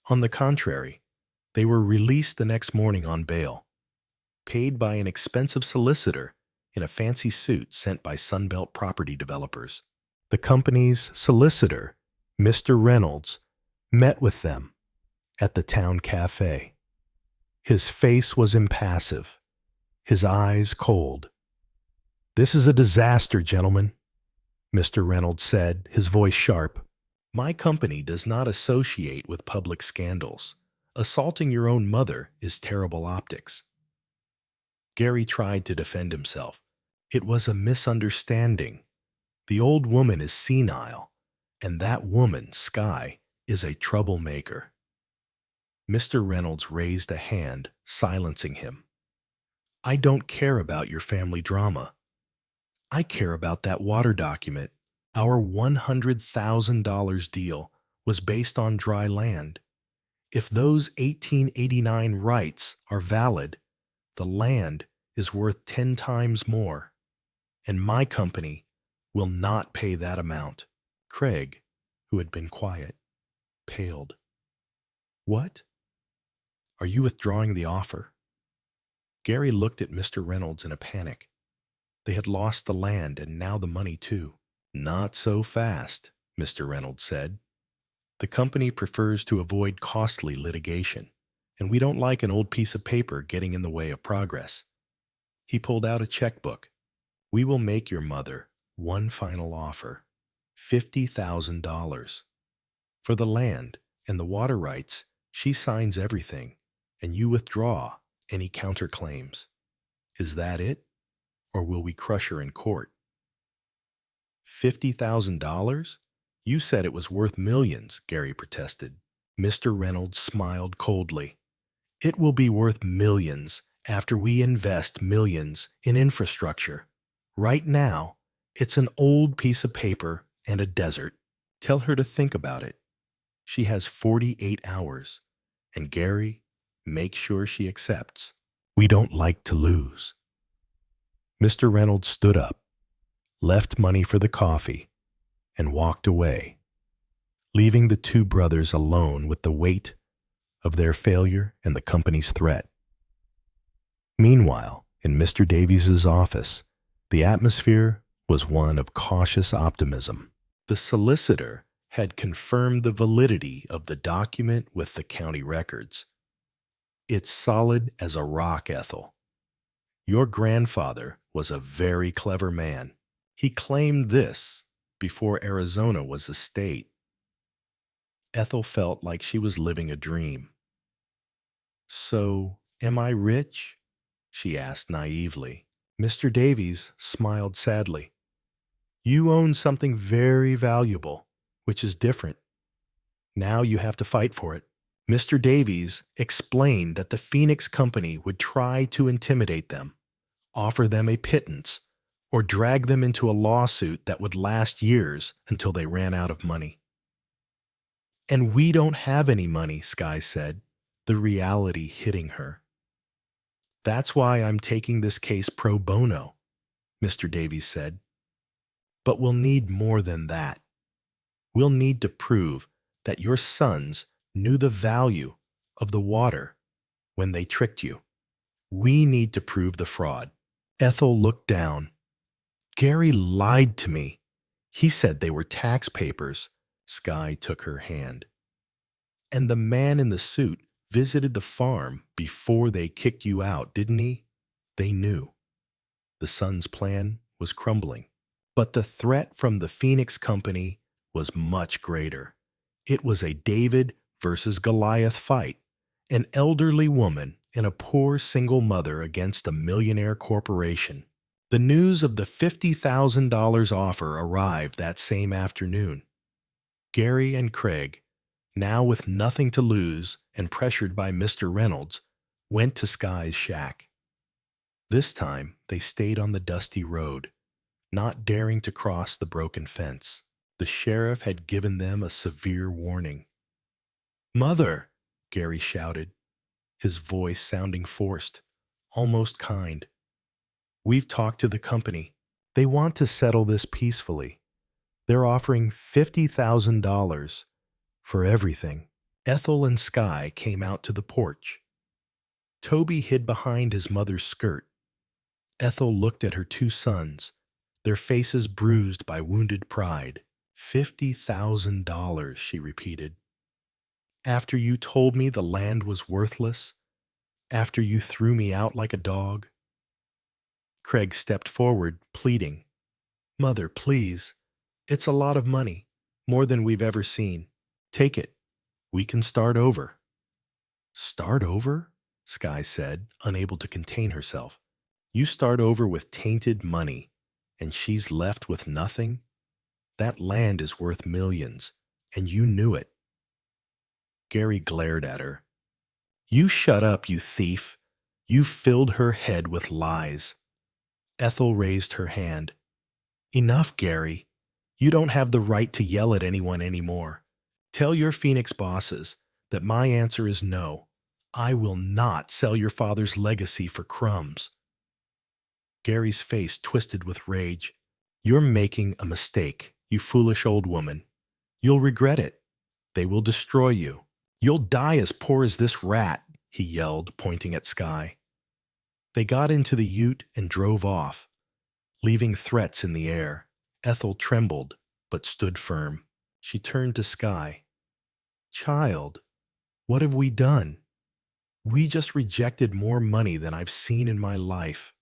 On the contrary, they were released the next morning on bail, paid by an expensive solicitor in a fancy suit sent by Sunbelt property developers. The company's solicitor, Mr. Reynolds, met with them at the town cafe. His face was impassive, his eyes cold. "This is a disaster, gentlemen," Mr. Reynolds said, his voice sharp. "My company does not associate with public scandals. Assaulting your own mother is terrible optics." Gary tried to defend himself. "It was a misunderstanding. The old woman is senile, and that woman, Skye, is a troublemaker." Mr. Reynolds raised a hand, silencing him. "I don't care about your family drama. I care about that water document, our $100,000 deal was based on dry land. If those 1889 rights are valid, the land is worth 10 times more, and my company will not pay that amount. Craig, who had been quiet, paled. What? Are you withdrawing the offer? Gary looked at Mr. Reynolds in a panic. They had lost the land and now the money too. Not so fast, Mr. Reynolds said. The company prefers to avoid costly litigation, and we don't like an old piece of paper getting in the way of progress. He pulled out a checkbook. We will make your mother one final offer, $50,000. For the land and the water rights, she signs everything, and you withdraw any counterclaims. Is that it? Or will we crush her in court? $50,000? You said it was worth millions, Gary protested. Mr. Reynolds smiled coldly. It will be worth millions after we invest millions in infrastructure. Right now, it's an old piece of paper and a desert. Tell her to think about it. She has 48 hours. And Gary, make sure she accepts. We don't like to lose. Mr. Reynolds stood up, left money for the coffee, and walked away, leaving the two brothers alone with the weight of their failure and the company's threat. Meanwhile, in Mr. Davies's office, the atmosphere was one of cautious optimism. The solicitor had confirmed the validity of the document with the county records. It's solid as a rock, Ethel. Your grandfather was a very clever man. He claimed this before Arizona was a state. Ethel felt like she was living a dream. So, am I rich? She asked naively. Mr. Davies smiled sadly. You own something very valuable, which is different. Now you have to fight for it. Mr. Davies explained that the Phoenix Company would try to intimidate them, offer them a pittance, or drag them into a lawsuit that would last years until they ran out of money. And we don't have any money, Sky said, the reality hitting her. That's why I'm taking this case pro bono, Mr. Davies said. But we'll need more than that. We'll need to prove that your sons knew the value of the water when they tricked you. We need to prove the fraud. Ethel looked down. Gary lied to me. He said they were tax papers. Sky took her hand. And the man in the suit visited the farm before they kicked you out, didn't he? They knew. The son's plan was crumbling. But the threat from the Phoenix Company was much greater. It was a David versus Goliath fight, an elderly woman and a poor single mother against a millionaire corporation. The news of the $50,000 offer arrived that same afternoon. Gary and Craig, now with nothing to lose and pressured by Mr. Reynolds, went to Sky's shack. This time, they stayed on the dusty road, not daring to cross the broken fence. The sheriff had given them a severe warning. Mother, Gary shouted, his voice sounding forced, almost kind. We've talked to the company. They want to settle this peacefully. They're offering $50,000 for everything. Ethel and Sky came out to the porch. Toby hid behind his mother's skirt. Ethel looked at her two sons, their faces bruised by wounded pride. $50,000, she repeated. After you told me the land was worthless? After you threw me out like a dog? Craig stepped forward, pleading. Mother, please. It's a lot of money, more than we've ever seen. Take it. We can start over. Start over? Sky said, unable to contain herself. You start over with tainted money, and she's left with nothing? That land is worth millions, and you knew it. Gary glared at her. You shut up, you thief. You filled her head with lies. Ethel raised her hand. Enough, Gary. You don't have the right to yell at anyone anymore. Tell your Phoenix bosses that my answer is no. I will not sell your father's legacy for crumbs. Gary's face twisted with rage. You're making a mistake, you foolish old woman. You'll regret it. They will destroy you. You'll die as poor as this rat, he yelled, pointing at Sky. They got into the ute and drove off, leaving threats in the air. Ethel trembled, but stood firm. She turned to Sky. Child, what have we done? We just rejected more money than I've seen in my life.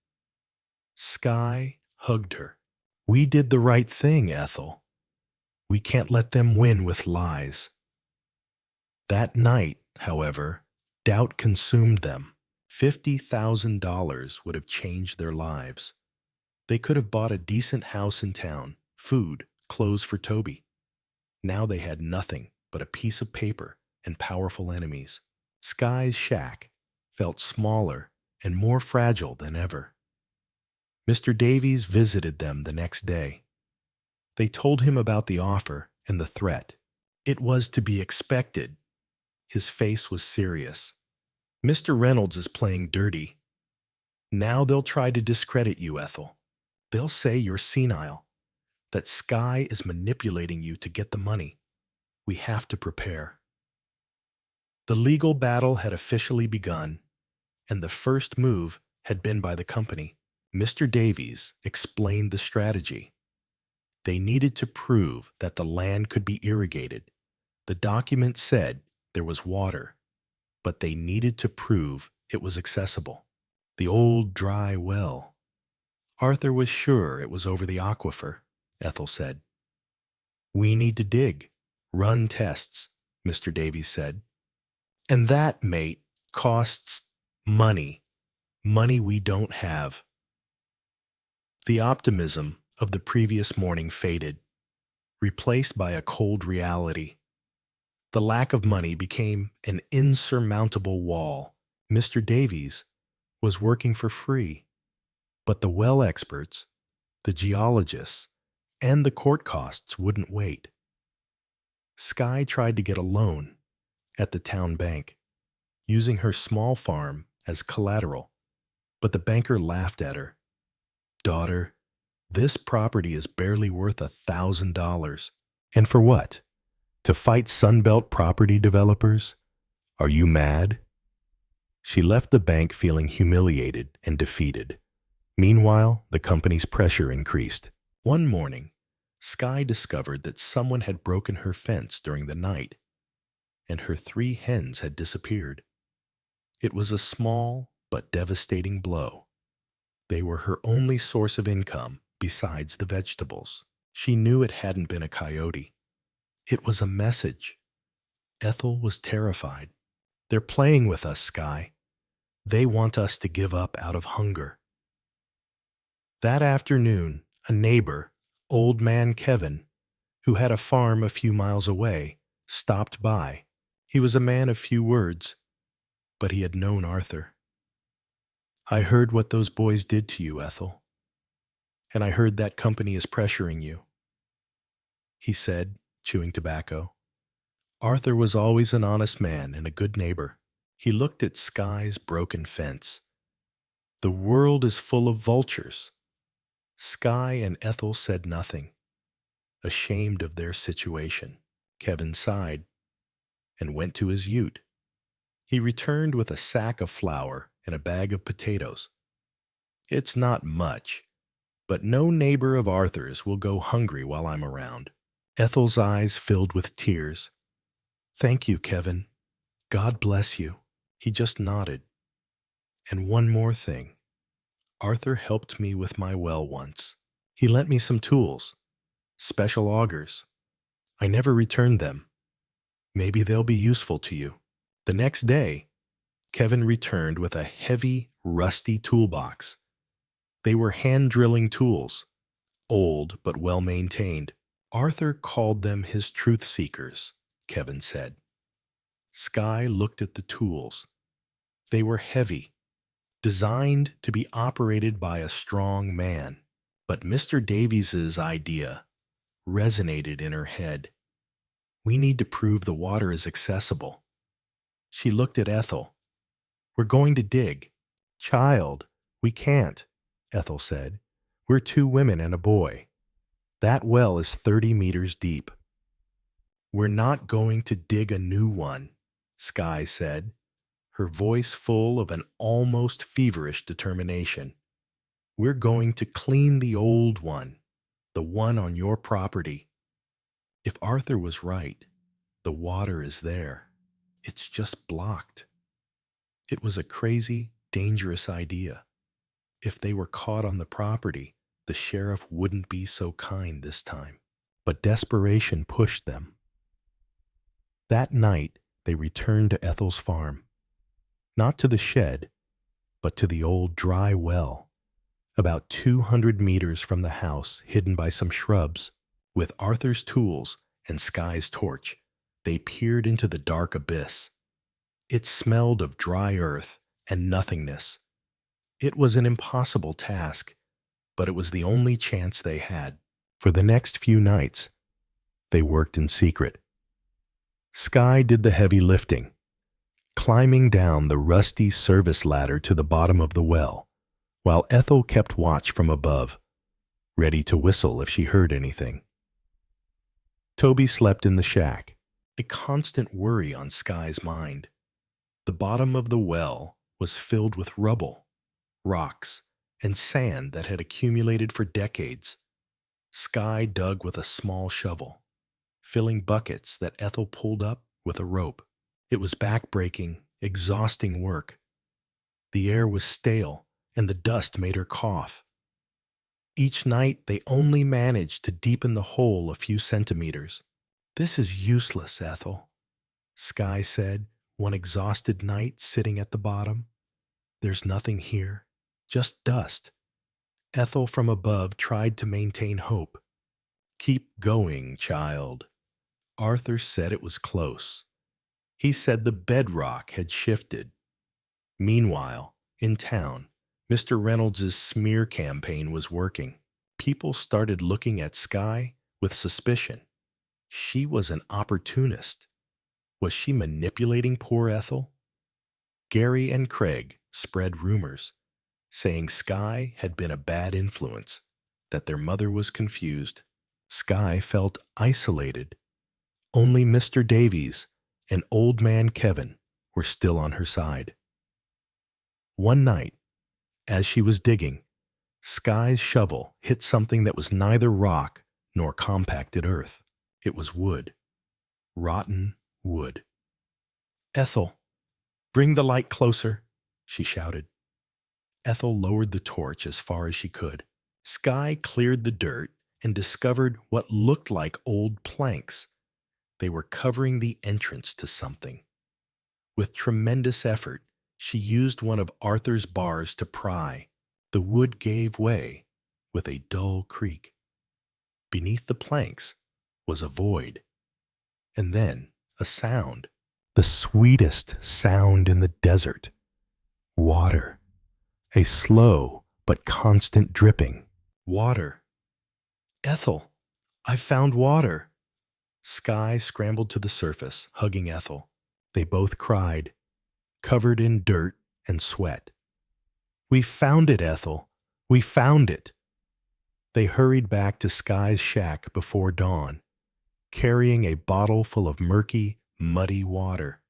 Sky hugged her. We did the right thing, Ethel. We can't let them win with lies. That night, however, doubt consumed them. $50,000 would have changed their lives. They could have bought a decent house in town, food, clothes for Toby. Now they had nothing but a piece of paper and powerful enemies. Sky's shack felt smaller and more fragile than ever. Mr. Davies visited them the next day. They told him about the offer and the threat. It was to be expected. His face was serious. Mr. Reynolds is playing dirty. Now they'll try to discredit you, Ethel. They'll say you're senile, that Sky is manipulating you to get the money. We have to prepare. The legal battle had officially begun, and the first move had been by the company. Mr. Davies explained the strategy. They needed to prove that the land could be irrigated. The document said there was water, but they needed to prove it was accessible. The old dry well. Arthur was sure it was over the aquifer, Ethel said. We need to dig, run tests, Mr. Davies said. And that, mate, costs money. Money we don't have. The optimism of the previous morning faded, replaced by a cold reality. The lack of money became an insurmountable wall. Mr. Davies was working for free, but the well experts, the geologists, and the court costs wouldn't wait. Sky tried to get a loan at the town bank, using her small farm as collateral, but the banker laughed at her. Daughter, this property is barely worth $1,000. And for what? To fight Sunbelt property developers? Are you mad? She left the bank feeling humiliated and defeated. Meanwhile, the company's pressure increased. One morning, Sky discovered that someone had broken her fence during the night, and her 3 hens had disappeared. It was a small but devastating blow. They were her only source of income besides the vegetables. She knew it hadn't been a coyote. It was a message. Ethel was terrified. They're playing with us, Sky. They want us to give up out of hunger. That afternoon, a neighbor, Old Man Kevin, who had a farm a few miles away, stopped by. He was a man of few words, but he had known Arthur. I heard what those boys did to you, Ethel, and I heard that company is pressuring you, he said, chewing tobacco. Arthur was always an honest man and a good neighbor. He looked at Sky's broken fence. The world is full of vultures. Sky and Ethel said nothing, ashamed of their situation. Kevin sighed and went to his ute. He returned with a sack of flour and a bag of potatoes. It's not much, but no neighbor of Arthur's will go hungry while I'm around. Ethel's eyes filled with tears. Thank you, Kevin. God bless you. He just nodded. And one more thing. Arthur helped me with my well once. He lent me some tools, special augers. I never returned them. Maybe they'll be useful to you. The next day, Kevin returned with a heavy, rusty toolbox. They were hand-drilling tools, old but well-maintained. Arthur called them his truth seekers, Kevin said. Sky looked at the tools. They were heavy, designed to be operated by a strong man. But Mr. Davies's idea resonated in her head. We need to prove the water is accessible. She looked at Ethel. We're going to dig. Child, we can't, Ethel said. We're 2 women and a boy. That well is 30 meters deep. We're not going to dig a new one, Sky said, her voice full of an almost feverish determination. We're going to clean the old one, the one on your property. If Arthur was right, the water is there. It's just blocked. It was a crazy, dangerous idea. If they were caught on the property, the sheriff wouldn't be so kind this time. But desperation pushed them. That night, they returned to Ethel's farm. Not to the shed, but to the old dry well, about 200 meters from the house, hidden by some shrubs. With Arthur's tools and Sky's torch, they peered into the dark abyss. It smelled of dry earth and nothingness. It was an impossible task, but it was the only chance they had. For the next few nights, they worked in secret. Sky did the heavy lifting, climbing down the rusty service ladder to the bottom of the well, while Ethel kept watch from above, ready to whistle if she heard anything. Toby slept in the shack, a constant worry on Sky's mind. The bottom of the well was filled with rubble, rocks, and sand that had accumulated for decades. Sky dug with a small shovel, filling buckets that Ethel pulled up with a rope. It was back-breaking, exhausting work. The air was stale, and the dust made her cough. Each night, they only managed to deepen the hole a few centimeters. "This is useless, Ethel," Sky said one exhausted night sitting at the bottom. "There's nothing here, just dust." Ethel from above tried to maintain hope. "Keep going, child." Arthur said it was close. He said the bedrock had shifted. Meanwhile, in town, Mr. Reynolds' smear campaign was working. People started looking at Sky with suspicion. She was an opportunist. Was she manipulating poor Ethel? Gary and Craig spread rumors, saying Sky had been a bad influence, that their mother was confused. Sky felt isolated. Only Mr. Davies and Old Man Kevin were still on her side. One night, as she was digging, Sky's shovel hit something that was neither rock nor compacted earth. It was wood. Rotten wood. "Ethel, bring the light closer," she shouted. Ethel lowered the torch as far as she could. Sky cleared the dirt and discovered what looked like old planks. They were covering the entrance to something. With tremendous effort, she used one of Arthur's bars to pry. The wood gave way with a dull creak. Beneath the planks was a void. And then a sound. The sweetest sound in the desert. Water. A slow but constant dripping. Water. "Ethel, I found water." Sky scrambled to the surface, hugging Ethel. They both cried, covered in dirt and sweat. "We found it, Ethel. We found it." They hurried back to Sky's shack before dawn, carrying a bottle full of murky, muddy water.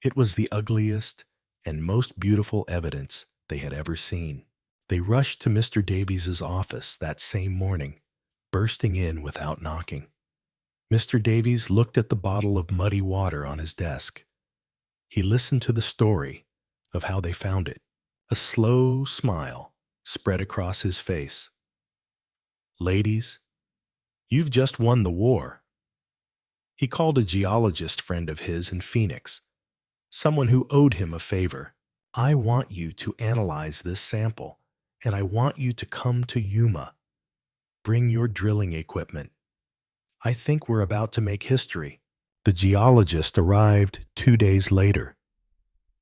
It was the ugliest and most beautiful evidence they had ever seen. They rushed to Mr. Davies's office that same morning, bursting in without knocking. Mr. Davies looked at the bottle of muddy water on his desk. He listened to the story of how they found it. A slow smile spread across his face. "Ladies, you've just won the war." He called a geologist friend of his in Phoenix, someone who owed him a favor. "I want you to analyze this sample, and I want you to come to Yuma. Bring your drilling equipment. I think we're about to make history." The geologist arrived 2 days later.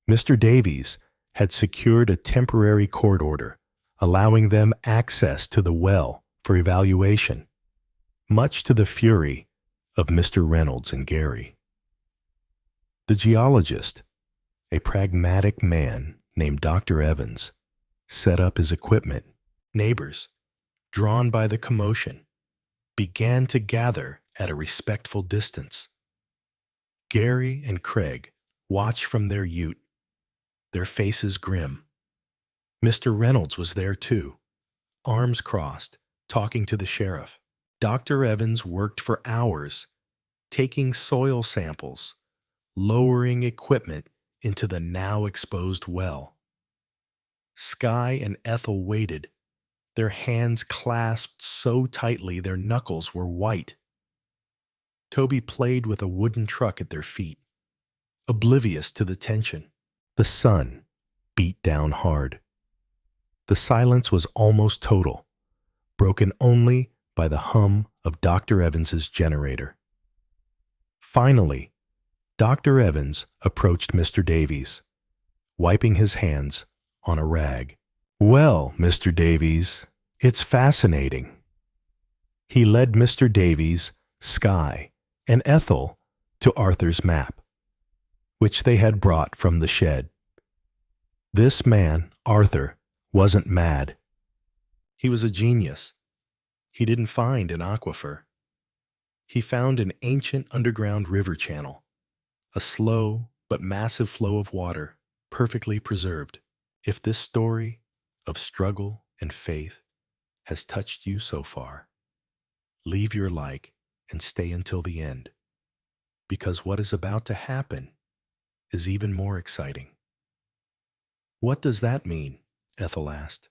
Mr. Davies had secured a temporary court order, allowing them access to the well for evaluation. Much to the fury of Mr. Reynolds and Gary. The geologist, a pragmatic man named Dr. Evans, set up his equipment. Neighbors, drawn by the commotion, began to gather at a respectful distance. Gary and Craig watched from their ute, their faces grim. Mr. Reynolds was there too, arms crossed, talking to the sheriff. Dr. Evans worked for hours, taking soil samples, lowering equipment into the now exposed well. Sky and Ethel waited, their hands clasped so tightly their knuckles were white. Toby played with a wooden truck at their feet, oblivious to the tension. The sun beat down hard. The silence was almost total, broken only by the hum of Dr. Evans's generator. Finally, Dr. Evans approached Mr. Davies, wiping his hands on a rag. "Well, Mr. Davies, it's fascinating." He led Mr. Davies, Sky, and Ethel to Arthur's map, which they had brought from the shed. This man, Arthur, wasn't mad. He was a genius. He didn't find an aquifer. He found an ancient underground river channel, a slow but massive flow of water, perfectly preserved. If this story of struggle and faith has touched you so far, leave your like and stay until the end, because what is about to happen is even more exciting. "What does that mean?" Ethel asked.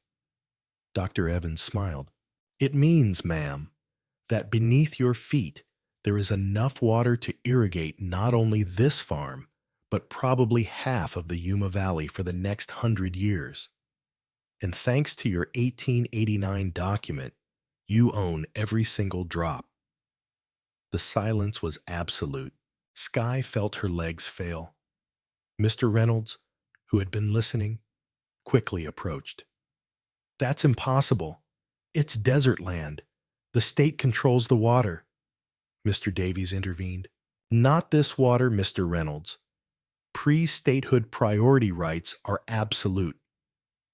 Dr. Evans smiled. "It means, ma'am, that beneath your feet there is enough water to irrigate not only this farm, but probably half of the Yuma Valley for the next 100 years. And thanks to your 1889 document, you own every single drop." The silence was absolute. Sky felt her legs fail. Mr. Reynolds, who had been listening, quickly approached. "That's impossible. It's desert land. The state controls the water." Mr. Davies intervened. "Not this water, Mr. Reynolds. Pre-statehood priority rights are absolute.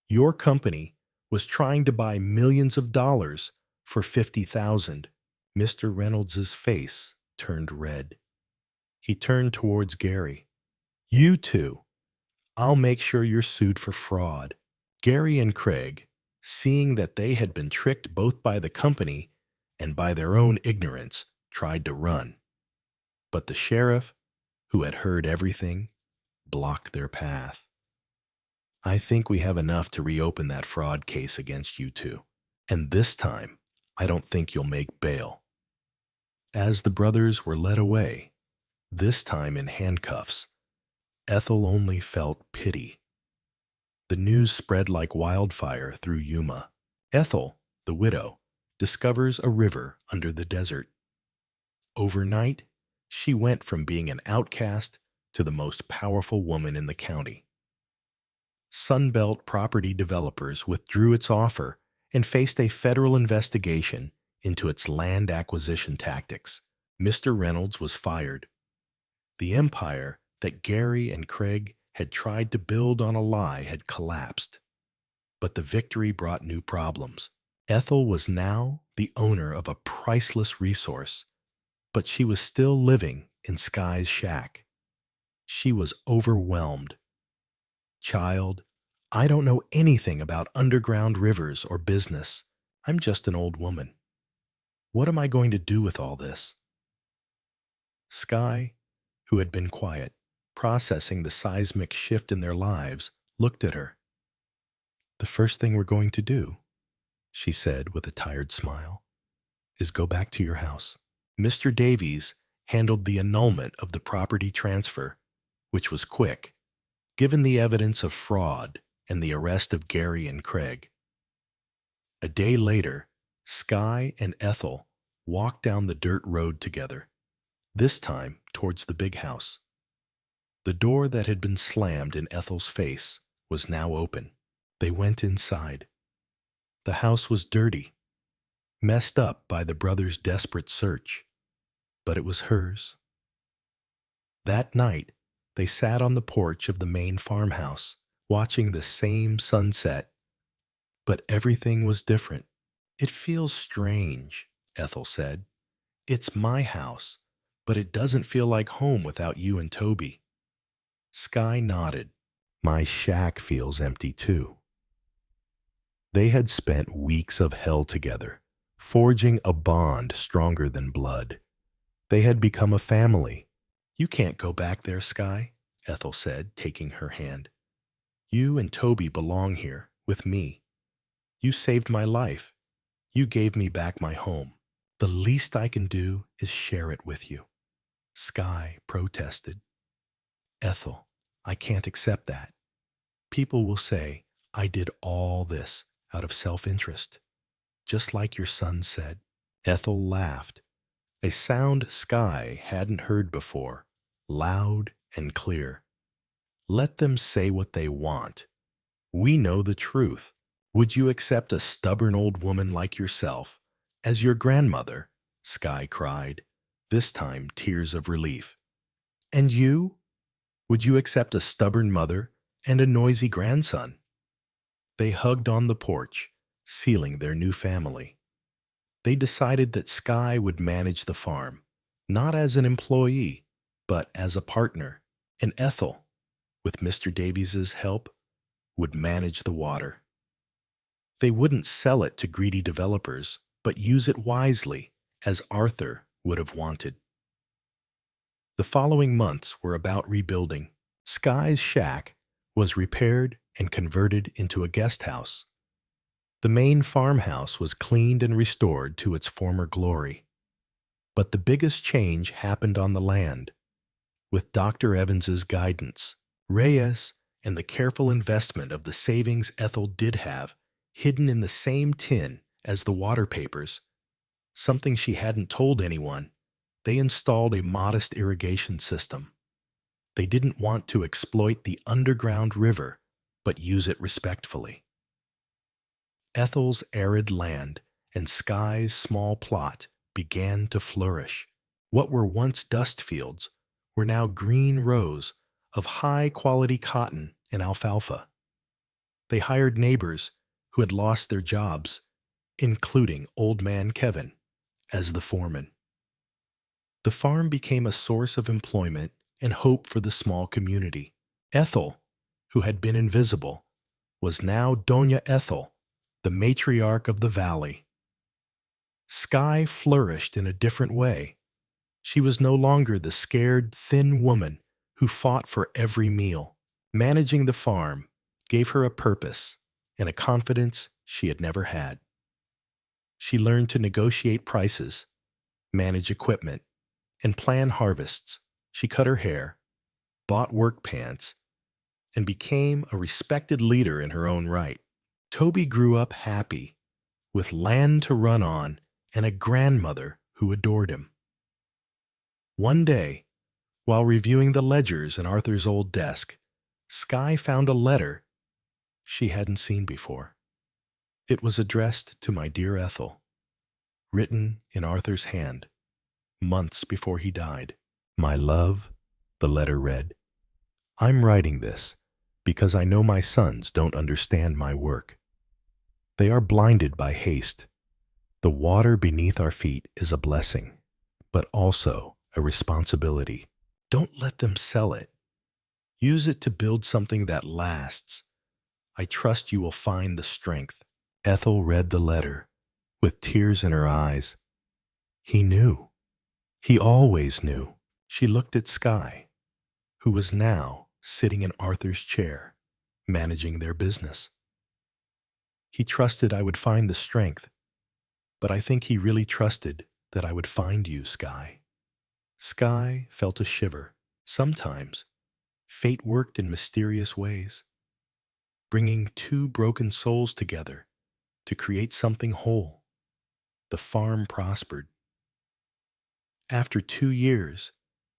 Your company was trying to buy millions of dollars for $50,000. Mr. Reynolds's face turned red. He turned towards Gary. "You two, I'll make sure you're sued for fraud." Gary and Craig, seeing that they had been tricked both by the company and by their own ignorance, tried to run. But the sheriff, who had heard everything, blocked their path. "I think we have enough to reopen that fraud case against you two. And this time, I don't think you'll make bail." As the brothers were led away, this time in handcuffs, Ethel only felt pity. The news spread like wildfire through Yuma. Ethel, the widow, discovers a river under the desert. Overnight, she went from being an outcast to the most powerful woman in the county. Sunbelt property developers withdrew its offer and faced a federal investigation into its land acquisition tactics. Mr. Reynolds was fired. The empire that Gary and Craig had tried to build on a lie had collapsed. But the victory brought new problems. Ethel was now the owner of a priceless resource, but she was still living in Sky's shack. She was overwhelmed. "Child, I don't know anything about underground rivers or business. I'm just an old woman. What am I going to do with all this?" Sky, who had been quiet, processing the seismic shift in their lives, looked at her. "The first thing we're going to do," she said with a tired smile, "is go back to your house." Mr. Davies handled the annulment of the property transfer, which was quick, given the evidence of fraud and the arrest of Gary and Craig. A day later, Sky and Ethel walked down the dirt road together, this time towards the big house. The door that had been slammed in Ethel's face was now open. They went inside. The house was dirty, messed up by the brothers' desperate search. but it was hers. That night, they sat on the porch of the main farmhouse, watching the same sunset, but everything was different. It feels strange, Ethel said. It's my house, but it doesn't feel like home without you and Toby. Sky nodded. My shack feels empty too. They had spent weeks of hell together, forging a bond stronger than blood. They had become a family. You can't go back there, Sky, Ethel said, taking her hand. You and Toby belong here, with me. You saved my life. You gave me back my home. The least I can do is share it with you. Sky protested. Ethel, I can't accept that. People will say I did all this out of self-interest, just like your son said. Ethel laughed, a sound Sky hadn't heard before, loud and clear. Let them say what they want. We know the truth. Would you accept a stubborn old woman like yourself as your grandmother? Sky cried, this time tears of relief. And you? Would you accept a stubborn mother and a noisy grandson? They hugged on the porch, sealing their new family. They decided that Sky would manage the farm, not as an employee, but as a partner, and Ethel, with Mr. Davies's help, would manage the water. They wouldn't sell it to greedy developers, but use it wisely, as Arthur would have wanted. The following months were about rebuilding. Sky's shack was repaired and converted into a guest house. The main farmhouse was cleaned and restored to its former glory. But the biggest change happened on the land. With Dr. Evans's guidance, Reyes, and the careful investment of the savings Ethel did have, hidden in the same tin as the water papers, something she hadn't told anyone, they installed a modest irrigation system. They didn't want to exploit the underground river, but use it respectfully. Ethel's arid land and Sky's small plot began to flourish. What were once dust fields were now green rows of high-quality cotton and alfalfa. They hired neighbors who had lost their jobs, including Old Man Kevin, as the foreman. The farm became a source of employment and hope for the small community. Ethel, who had been invisible, was now Doña Ethel, the matriarch of the valley. Sky flourished in a different way. She was no longer the scared, thin woman who fought for every meal. Managing the farm gave her a purpose and a confidence she had never had. She learned to negotiate prices, manage equipment, and plan harvests. She cut her hair, bought work pants, and became a respected leader in her own right. Toby grew up happy, with land to run on and a grandmother who adored him. One day, while reviewing the ledgers in Arthur's old desk, Sky found a letter she hadn't seen before. It was addressed to my dear Ethel, written in Arthur's hand, months before he died. My love, the letter read, I'm writing this because I know my sons don't understand my work. They are blinded by haste. The water beneath our feet is a blessing, but also a responsibility. Don't let them sell it. Use it to build something that lasts. I trust you will find the strength. Ethel read the letter, with tears in her eyes. He knew. He always knew. She looked at Sky, who was now sitting in Arthur's chair, managing their business. He trusted I would find the strength, but I think he really trusted that I would find you, Sky. Sky felt a shiver. Sometimes, fate worked in mysterious ways, bringing two broken souls together to create something whole. The farm prospered. After 2 years,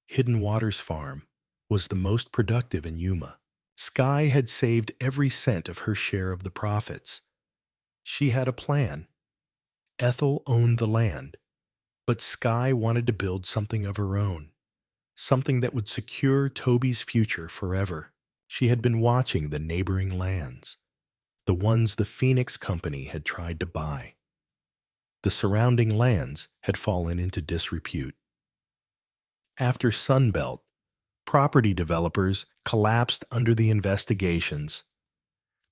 Hidden Waters Farm was the most productive in Yuma. Sky had saved every cent of her share of the profits. She had a plan. Ethel owned the land, But Sky wanted to build something of her own, something that would secure Toby's future forever. She had been watching the neighboring lands, the ones the Phoenix Company had tried to buy. The surrounding lands had fallen into disrepute. After Sunbelt, property developers collapsed under the investigations.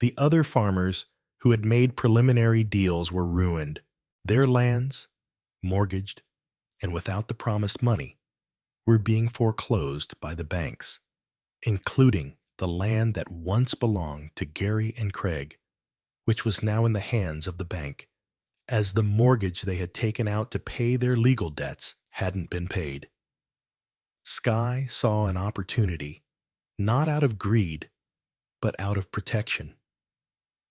The other farmers who had made preliminary deals were ruined. Their lands, mortgaged, and without the promised money, were being foreclosed by the banks, including the land that once belonged to Gary and Craig, which was now in the hands of the bank, as the mortgage they had taken out to pay their legal debts hadn't been paid. Sky saw an opportunity, not out of greed, but out of protection.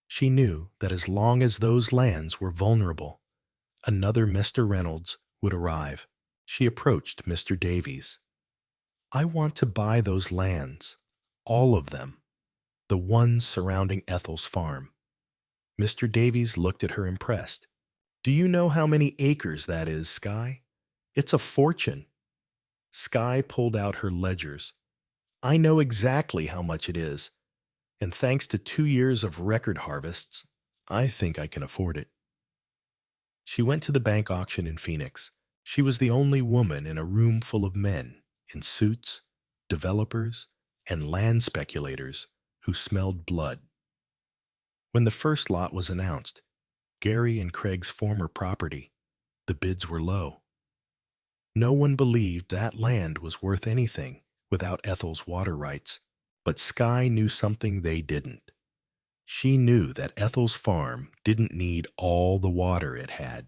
She knew that as long as those lands were vulnerable, another Mr. Reynolds would arrive. She approached Mr. Davies. "I want to buy those lands, all of them, the ones surrounding Ethel's farm." Mr. Davies looked at her impressed. "Do you know how many acres that is, Sky? It's a fortune." Sky pulled out her ledgers. "I know exactly how much it is, and thanks to 2 years of record harvests, I think I can afford it." She went to the bank auction in Phoenix. She was the only woman in a room full of men in suits, developers, and land speculators who smelled blood. When the first lot was announced, Gary and Craig's former property, the bids were low. No one believed that land was worth anything without Ethel's water rights, but Sky knew something they didn't. She knew that Ethel's farm didn't need all the water it had.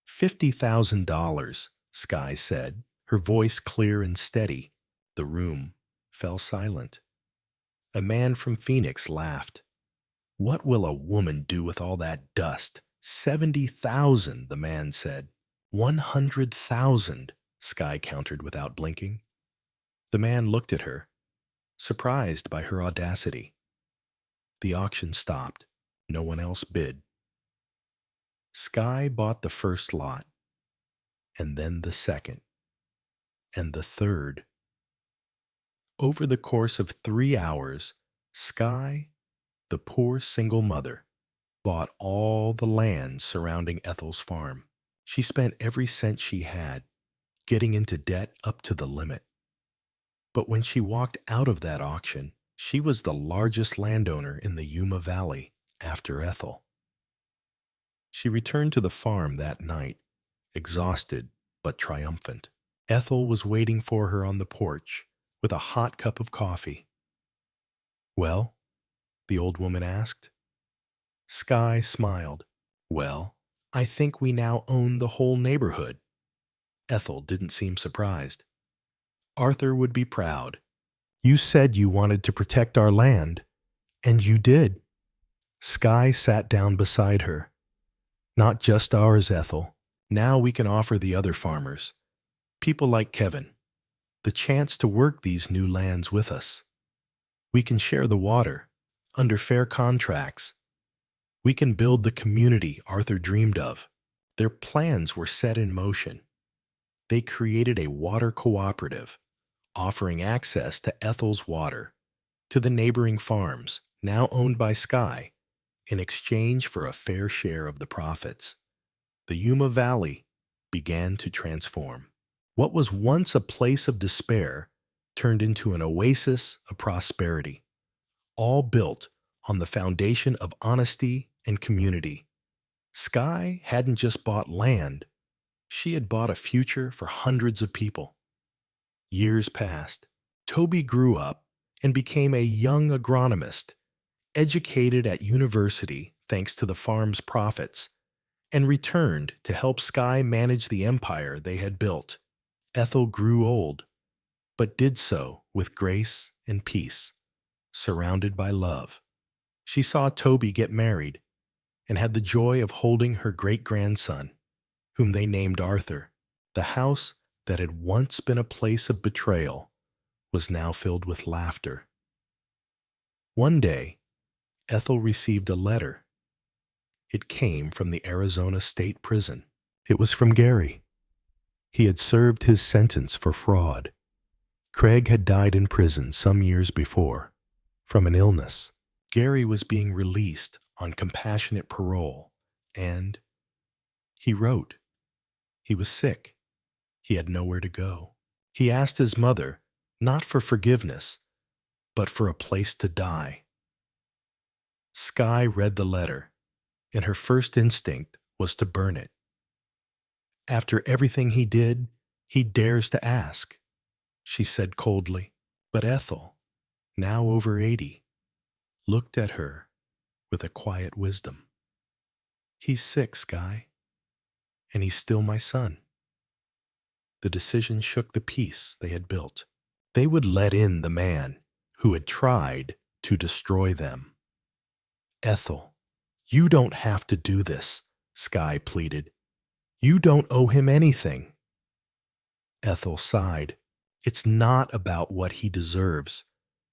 $50,000, Sky said, her voice clear and steady. The room fell silent. A man from Phoenix laughed. "What will a woman do with all that dust? 70,000, the man said. 100,000, Sky countered without blinking. The man looked at her, surprised by her audacity. The auction stopped. No one else bid. Sky bought the first lot, and then the second, and the third. Over the course of 3 hours, Sky, the poor single mother, bought all the land surrounding Ethel's farm. She spent every cent she had, getting into debt up to the limit. But when she walked out of that auction, she was the largest landowner in the Yuma Valley after Ethel. She returned to the farm that night, exhausted but triumphant. Ethel was waiting for her on the porch with a hot cup of coffee. "Well?" the old woman asked. Sky smiled. "Well, I think we now own the whole neighborhood." Ethel didn't seem surprised. "Arthur would be proud. You said you wanted to protect our land, and you did." Sky sat down beside her. "Not just ours, Ethel. Now we can offer the other farmers, people like Kevin, the chance to work these new lands with us. We can share the water, under fair contracts. We can build the community Arthur dreamed of." Their plans were set in motion. They created a water cooperative, offering access to Ethel's water, to the neighboring farms, now owned by Sky, in exchange for a fair share of the profits. The Yuma Valley began to transform. What was once a place of despair turned into an oasis of prosperity, all built on the foundation of honesty and community. Sky hadn't just bought land, she had bought a future for hundreds of people. Years passed. Toby grew up and became a young agronomist, educated at university thanks to the farm's profits, and returned to help Sky manage the empire they had built. Ethel grew old, but did so with grace and peace, surrounded by love. She saw Toby get married and had the joy of holding her great-grandson, whom they named Arthur. The house that had once been a place of betrayal was now filled with laughter. One day, Ethel received a letter. It came from the Arizona State Prison. It was from Gary. He had served his sentence for fraud. Craig had died in prison some years before, from an illness. Gary was being released on compassionate parole, and he wrote. He was sick. He had nowhere to go. He asked his mother, not for forgiveness, but for a place to die. Skye read the letter, and her first instinct was to burn it. After everything he did, he dares to ask, she said coldly. But Ethel, now over 80, looked at her with a quiet wisdom. He's sick, Skye, and he's still my son. The decision shook the peace they had built. They would let in the man who had tried to destroy them. Ethel, you don't have to do this, Skye pleaded. You don't owe him anything. Ethel sighed. It's not about what he deserves.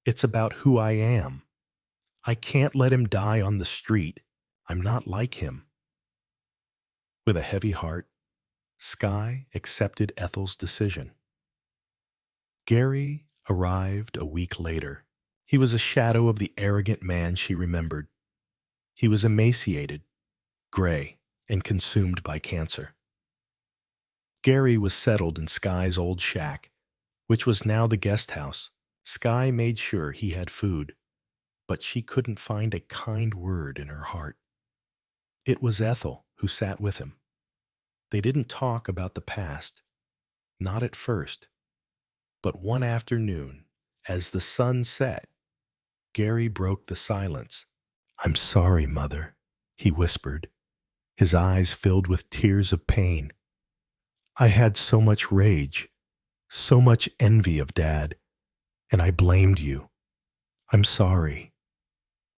It's about who I am. I can't let him die on the street. I'm not like him. With a heavy heart, Skye accepted Ethel's decision. Gary arrived a week later. He was a shadow of the arrogant man she remembered. He was emaciated, gray, and consumed by cancer. Gary was settled in Skye's old shack, which was now the guest house. Skye made sure he had food, but she couldn't find a kind word in her heart. It was Ethel who sat with him. They didn't talk about the past, not at first, but one afternoon, as the sun set, Gary broke the silence. I'm sorry, Mother, he whispered, his eyes filled with tears of pain. I had so much rage, so much envy of Dad, and I blamed you. I'm sorry.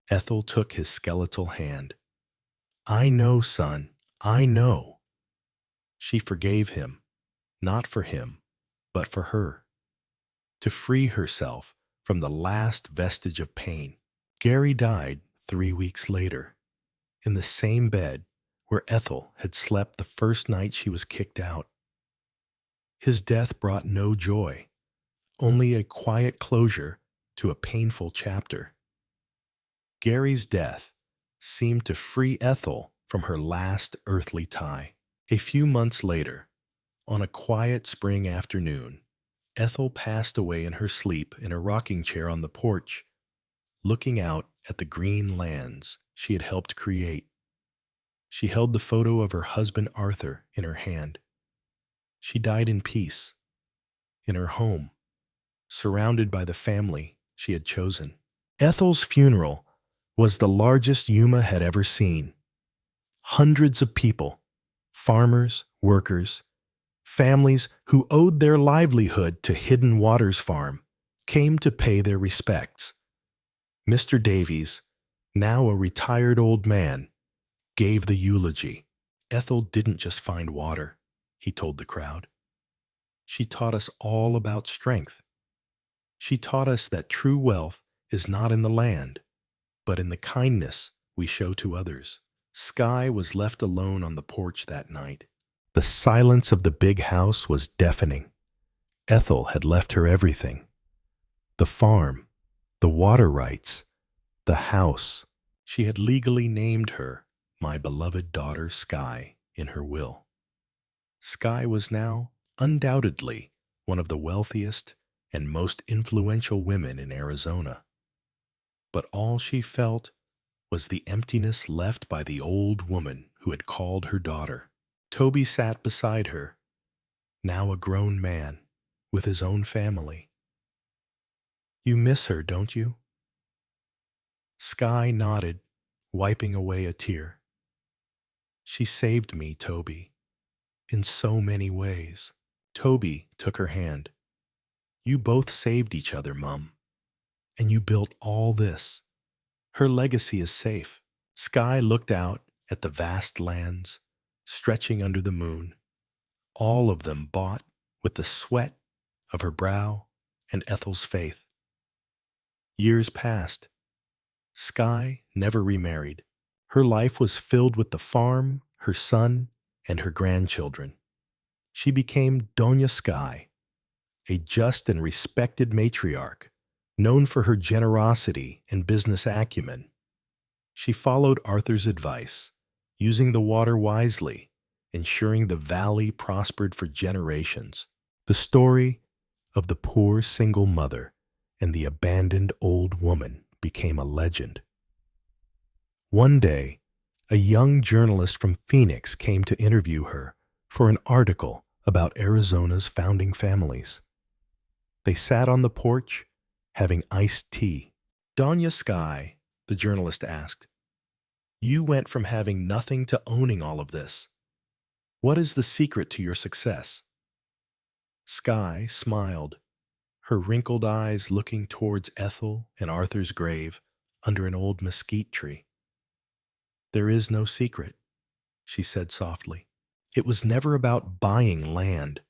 Ethel took his skeletal hand. I know, son, I know. She forgave him, not for him, but for her, to free herself from the last vestige of pain. Gary died 3 weeks later, in the same bed where Ethel had slept the first night she was kicked out. His death brought no joy, only a quiet closure to a painful chapter. Gary's death seemed to free Ethel from her last earthly tie. A few months later, on a quiet spring afternoon, Ethel passed away in her sleep in a rocking chair on the porch, looking out at the green lands she had helped create. She held the photo of her husband Arthur in her hand. She died in peace, in her home, surrounded by the family she had chosen. Ethel's funeral was the largest Yuma had ever seen. Hundreds of people, farmers, workers, families who owed their livelihood to Hidden Waters Farm, came to pay their respects. Mr. Davies, now a retired old man, gave the eulogy. Ethel didn't just find water, he told the crowd. She taught us all about strength. She taught us that true wealth is not in the land, but in the kindness we show to others. Skye was left alone on the porch that night. The silence of the big house was deafening. Ethel had left her everything. The farm, the water rights, the house. She had legally named her my beloved daughter Skye in her will. Skye was now undoubtedly one of the wealthiest and most influential women in Arizona. But all she felt was the emptiness left by the old woman who had called her daughter. Toby sat beside her, now a grown man, with his own family. You miss her, don't you? Skye nodded, wiping away a tear. She saved me, Toby, in so many ways. Toby took her hand. You both saved each other, Mum, and you built all this. Her legacy is safe. Skye looked out at the vast lands stretching under the moon, all of them bought with the sweat of her brow and Ethel's faith. Years passed. Skye never remarried. Her life was filled with the farm, her son, and her grandchildren. She became Doña Sky, a just and respected matriarch, known for her generosity and business acumen. She followed Arthur's advice, using the water wisely, ensuring the valley prospered for generations. The story of the poor single mother and the abandoned old woman became a legend. One day, a young journalist from Phoenix came to interview her for an article about Arizona's founding families. They sat on the porch, having iced tea. Doña Sky, the journalist asked, you went from having nothing to owning all of this. What is the secret to your success? Sky smiled, her wrinkled eyes looking towards Ethel and Arthur's grave under an old mesquite tree. There is no secret, she said softly. It was never about buying land.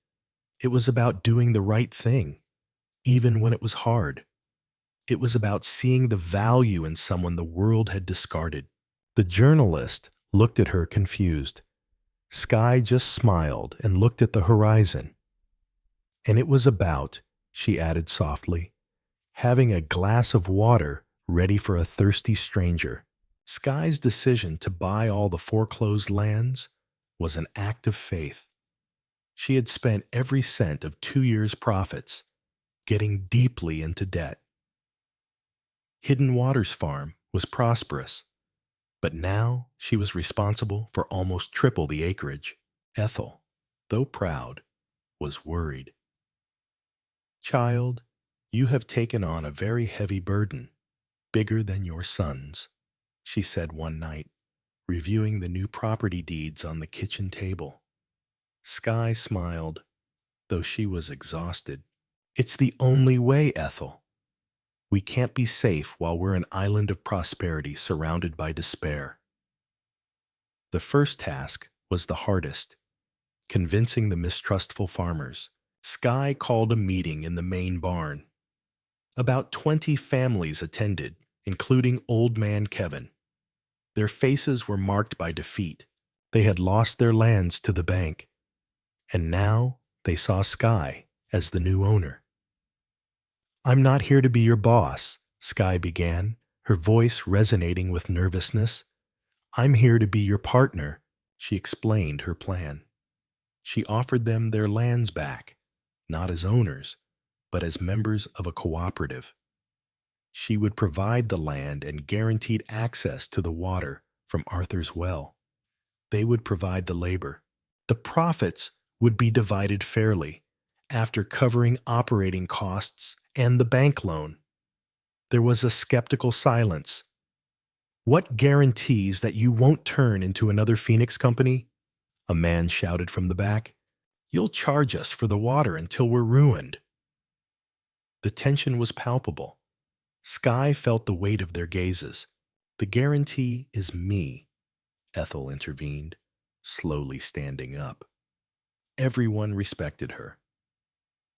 It was about doing the right thing, even when it was hard. It was about seeing the value in someone the world had discarded. The journalist looked at her confused. Sky just smiled and looked at the horizon. And it was about, she added softly, having a glass of water ready for a thirsty stranger. Sky's decision to buy all the foreclosed lands was an act of faith. She had spent every cent of 2 years' profits, getting deeply into debt. Hidden Waters Farm was prosperous, but now she was responsible for almost triple the acreage. Ethel, though proud, was worried. Child, you have taken on a very heavy burden, bigger than your sons, she said one night, reviewing the new property deeds on the kitchen table. Sky smiled, though she was exhausted. It's the only way, Ethel. We can't be safe while we're an island of prosperity surrounded by despair. The first task was the hardest, convincing the mistrustful farmers. Sky called a meeting in the main barn. About 20 families attended, including Old Man Kevin. Their faces were marked by defeat. They had lost their lands to the bank, and now they saw Sky as the new owner. I'm not here to be your boss, Sky began, her voice resonating with nervousness. I'm here to be your partner, she explained her plan. She offered them their lands back, not as owners, but as members of a cooperative. She would provide the land and guaranteed access to the water from Arthur's well. They would provide the labor. The profits would be divided fairly, after covering operating costs and the bank loan. There was a skeptical silence. What guarantees that you won't turn into another Phoenix company? A man shouted from the back. You'll charge us for the water until we're ruined. The tension was palpable. Sky felt the weight of their gazes. The guarantee is me, Ethel intervened, slowly standing up. Everyone respected her.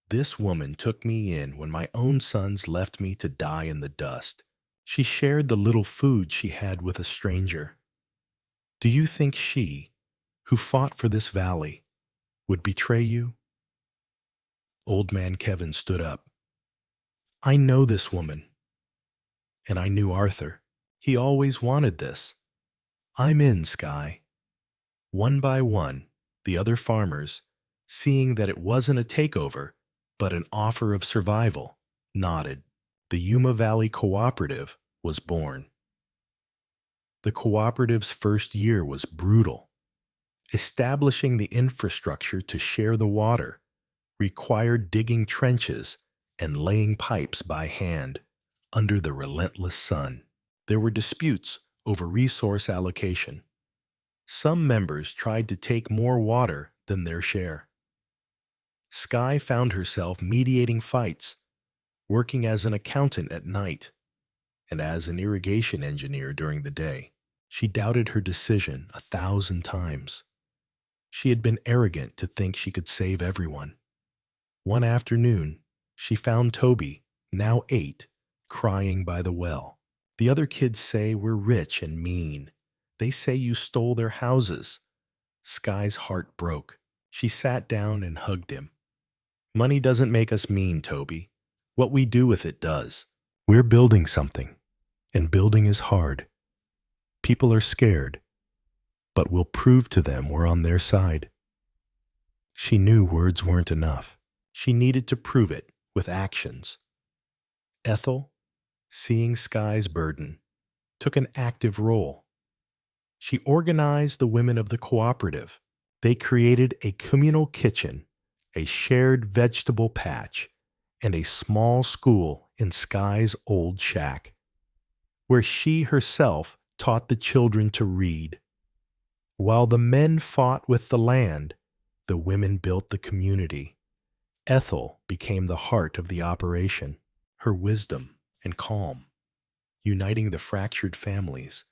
This woman took me in when my own sons left me to die in the dust. She shared the little food she had with a stranger. Do you think she, who fought for this valley, would betray you? Old Man Kevin stood up. I know this woman. And I knew Arthur. He always wanted this. I'm in, Sky. One by one, the other farmers, seeing that it wasn't a takeover, but an offer of survival, nodded. The Yuma Valley Cooperative was born. The cooperative's first year was brutal. Establishing the infrastructure to share the water required digging trenches and laying pipes by hand under the relentless sun. There were disputes over resource allocation. Some members tried to take more water than their share. Sky found herself mediating fights, working as an accountant at night, and as an irrigation engineer during the day. She doubted her decision 1,000 times. She had been arrogant to think she could save everyone. One afternoon, she found Toby, now 8, crying by the well. The other kids say we're rich and mean. They say you stole their houses. Sky's heart broke. She sat down and hugged him. Money doesn't make us mean, Toby. What we do with it does. We're building something, and building is hard. People are scared, but we'll prove to them we're on their side. She knew words weren't enough. She needed to prove it with actions. Ethel, seeing Sky's burden, took an active role. She organized the women of the cooperative. They created a communal kitchen, a shared vegetable patch, and a small school in Sky's old shack, where she herself taught the children to read. While the men fought with the land, the women built the community. Ethel became the heart of the operation. Her wisdom and calm, uniting the fractured families,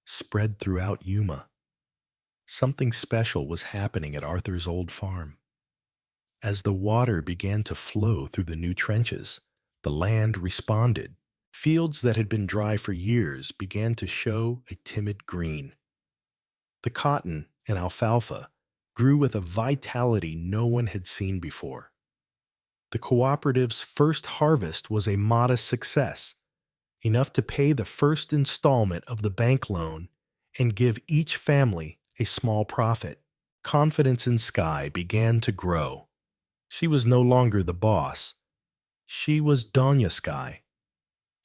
spread throughout Yuma. Something special was happening at Arthur's old farm. As the water began to flow through the new trenches, the land responded. Fields that had been dry for years began to show a timid green. The cotton and alfalfa grew with a vitality no one had seen before. The cooperative's first harvest was a modest success, enough to pay the first installment of the bank loan and give each family a small profit. Confidence in Sky began to grow. She was no longer the boss. She was Doña Sky,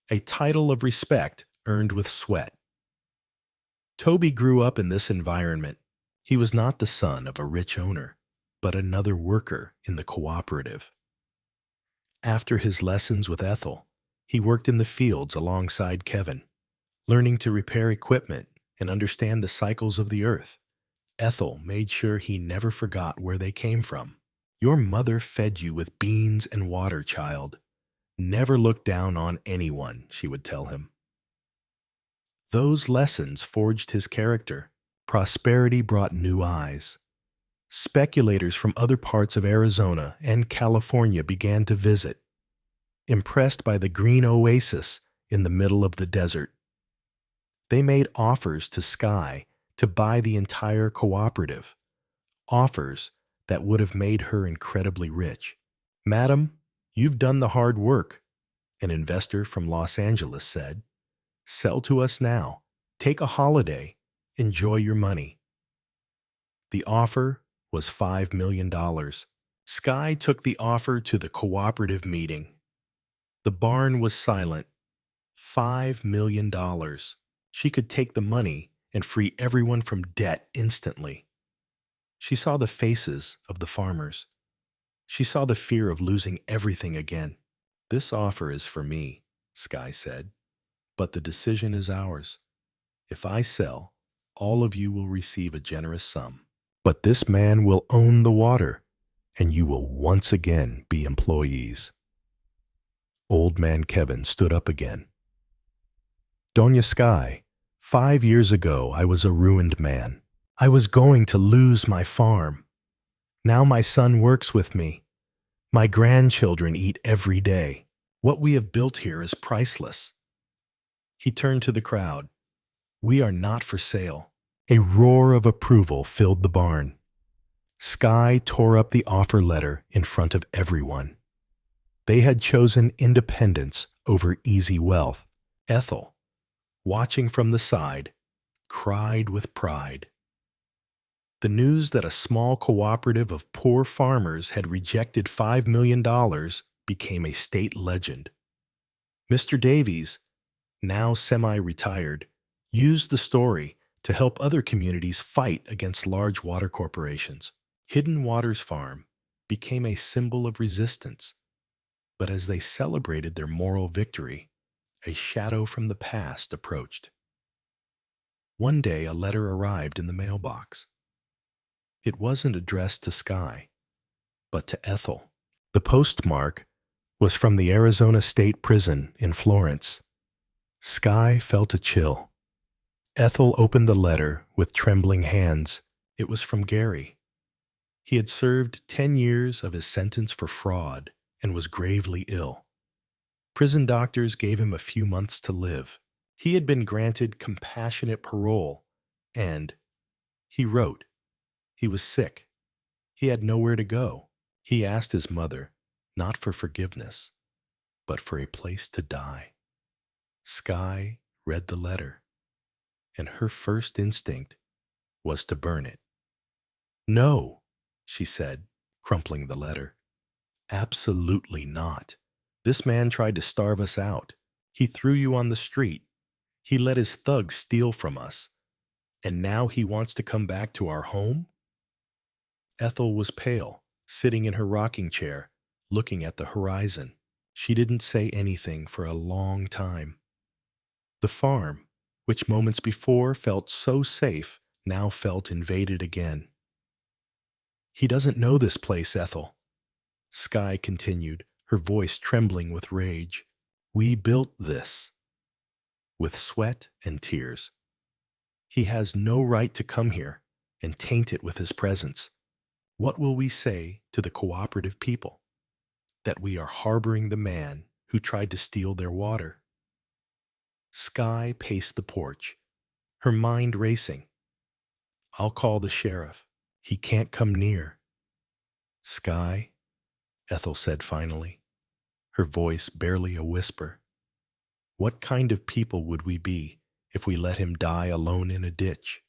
a title of respect earned with sweat. Toby grew up in this environment. He was not the son of a rich owner, but another worker in the cooperative. After his lessons with Ethel, he worked in the fields alongside Kevin, learning to repair equipment and understand the cycles of the earth. Ethel made sure he never forgot where they came from. Your mother fed you with beans and water, child. Never look down on anyone, she would tell him. Those lessons forged his character. Prosperity brought new eyes. Speculators from other parts of Arizona and California began to visit, impressed by the green oasis in the middle of the desert. They made offers to Sky to buy the entire cooperative, offers that would have made her incredibly rich. "Madam, you've done the hard work," an investor from Los Angeles said. "Sell to us now. Take a holiday. Enjoy your money." The offer was $5 million. Sky took the offer to the cooperative meeting. The barn was silent. $5 million. She could take the money and free everyone from debt instantly. She saw the faces of the farmers. She saw the fear of losing everything again. "This offer is for me," Sky said, "but the decision is ours. If I sell, all of you will receive a generous sum. But this man will own the water, and you will once again be employees." Old man Kevin stood up again. "Doña Sky, 5 years ago I was a ruined man. I was going to lose my farm. Now my son works with me. My grandchildren eat every day. What we have built here is priceless." He turned to the crowd. "We are not for sale." A roar of approval filled the barn. Sky tore up the offer letter in front of everyone. They had chosen independence over easy wealth. Ethel, watching from the side, cried with pride. The news that a small cooperative of poor farmers had rejected $5 million became a state legend. Mr. Davies, now semi-retired, used the story to help other communities fight against large water corporations. Hidden Waters Farm became a symbol of resistance, but as they celebrated their moral victory, a shadow from the past approached. One day a letter arrived in the mailbox. It wasn't addressed to Sky, but to Ethel. The postmark was from the Arizona State Prison in Florence. Sky felt a chill. Ethel opened the letter with trembling hands. It was from Gary. He had served 10 years of his sentence for fraud and was gravely ill. Prison doctors gave him a few months to live. He had been granted compassionate parole, and he wrote, He was sick. He had nowhere to go. He asked his mother, not for forgiveness, but for a place to die. Sky read the letter, and her first instinct was to burn it. No, she said, crumpling the letter. Absolutely not. This man tried to starve us out. He threw you on the street. He let his thugs steal from us. And now he wants to come back to our home? Ethel was pale, sitting in her rocking chair, looking at the horizon. She didn't say anything for a long time. The farm, which moments before felt so safe, now felt invaded again. He doesn't know this place, Ethel. Sky continued, her voice trembling with rage. We built this. With sweat and tears. He has no right to come here and taint it with his presence. What will we say to the cooperative people? That we are harboring the man who tried to steal their water? Sky paced the porch, her mind racing. I'll call the sheriff. He can't come near. Sky, Ethel said finally, her voice barely a whisper. What kind of people would we be if we let him die alone in a ditch?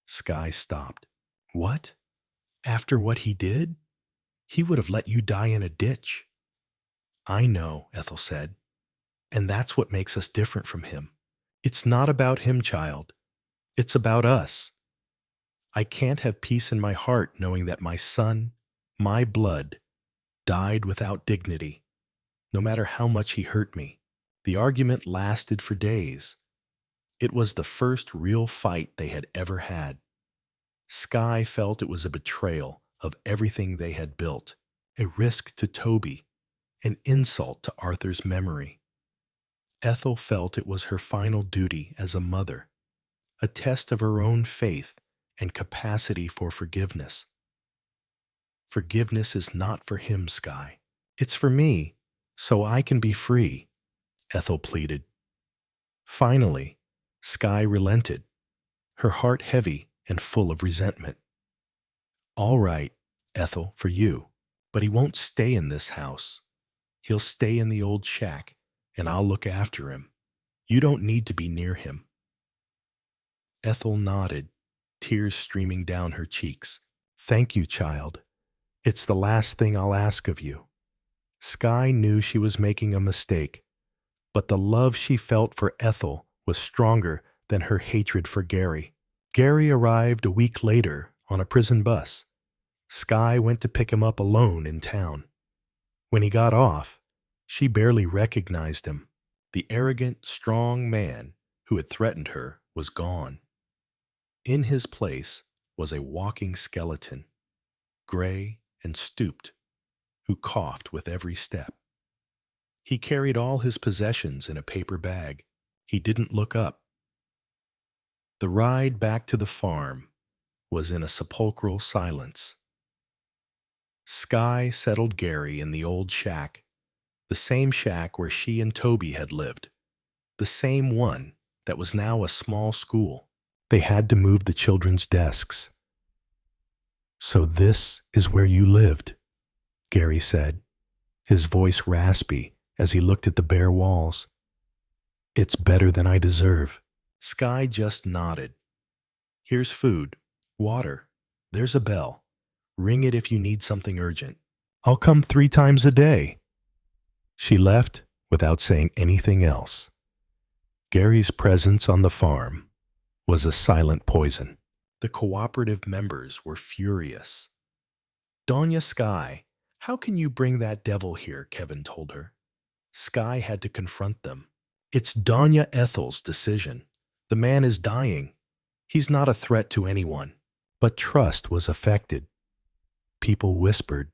Sky stopped. What? After what he did? He would have let you die in a ditch. I know, Ethel said, and that's what makes us different from him. It's not about him, child. It's about us. I can't have peace in my heart knowing that my son, my blood, died without dignity, no matter how much he hurt me. The argument lasted for days. It was the first real fight they had ever had. Sky felt it was a betrayal of everything they had built, a risk to Toby, an insult to Arthur's memory. Ethel felt it was her final duty as a mother, a test of her own faith and capacity for forgiveness. Forgiveness is not for him, Sky. It's for me, so I can be free, Ethel pleaded. Finally, Sky relented, her heart heavy and full of resentment. All right, Ethel, for you, but he won't stay in this house. He'll stay in the old shack, and I'll look after him. You don't need to be near him. Ethel nodded, tears streaming down her cheeks. Thank you, child. It's the last thing I'll ask of you. Sky knew she was making a mistake, but the love she felt for Ethel was stronger than her hatred for Gary. Gary arrived a week later on a prison bus. Sky went to pick him up alone in town. When he got off, she barely recognized him. The arrogant, strong man who had threatened her was gone. In his place was a walking skeleton, gray and stooped, who coughed with every step. He carried all his possessions in a paper bag. He didn't look up. The ride back to the farm was in a sepulchral silence. Sky settled Gary in the old shack, the same shack where she and Toby had lived, the same one that was now a small school. They had to move the children's desks. So this is where you lived, Gary said, his voice raspy as he looked at the bare walls. It's better than I deserve. Sky just nodded. Here's food, water. There's a bell. Ring it if you need something urgent. I'll come 3 times a day. She left without saying anything else. Gary's presence on the farm was a silent poison. The cooperative members were furious. Donya Sky, how can you bring that devil here? Kevin told her. Sky had to confront them. It's Donya Ethel's decision. The man is dying. He's not a threat to anyone. But trust was affected. People whispered.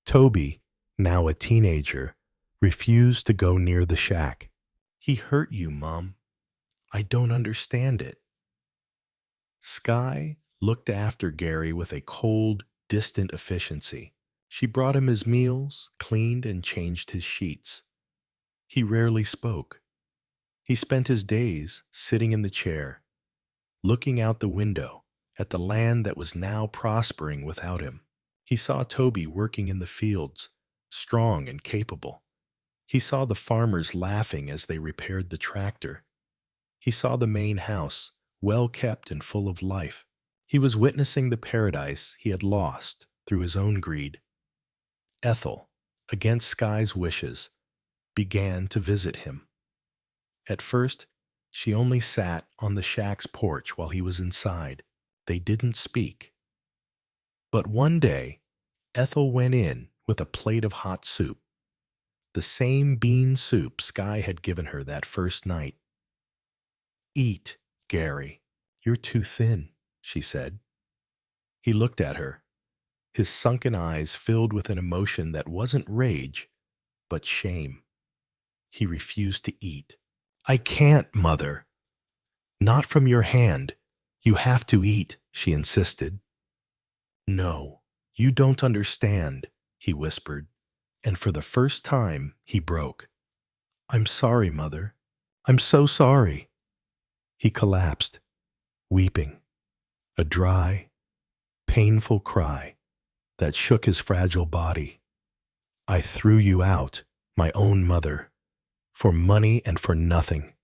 Toby, now a teenager, refused to go near the shack. He hurt you, Mom. I don't understand it. Sky looked after Gary with a cold, distant efficiency. She brought him his meals, cleaned and changed his sheets. He rarely spoke. He spent his days sitting in the chair, looking out the window at the land that was now prospering without him. He saw Toby working in the fields, strong and capable. He saw the farmers laughing as they repaired the tractor. He saw the main house, well kept and full of life. He was witnessing the paradise he had lost through his own greed. Ethel, against Sky's wishes, began to visit him. At first, she only sat on the shack's porch while he was inside. They didn't speak. But one day, Ethel went in with a plate of hot soup, the same bean soup Sky had given her that first night. "Eat, Gary. You're too thin," she said. He looked at her, his sunken eyes filled with an emotion that wasn't rage, but shame. He refused to eat. "I can't, Mother." "Not from your hand. You have to eat," she insisted. "No, you don't understand," he whispered, and for the first time he broke. "I'm sorry, Mother. I'm so sorry." He collapsed, weeping, a dry, painful cry that shook his fragile body. "I threw you out, my own mother, for money and for nothing.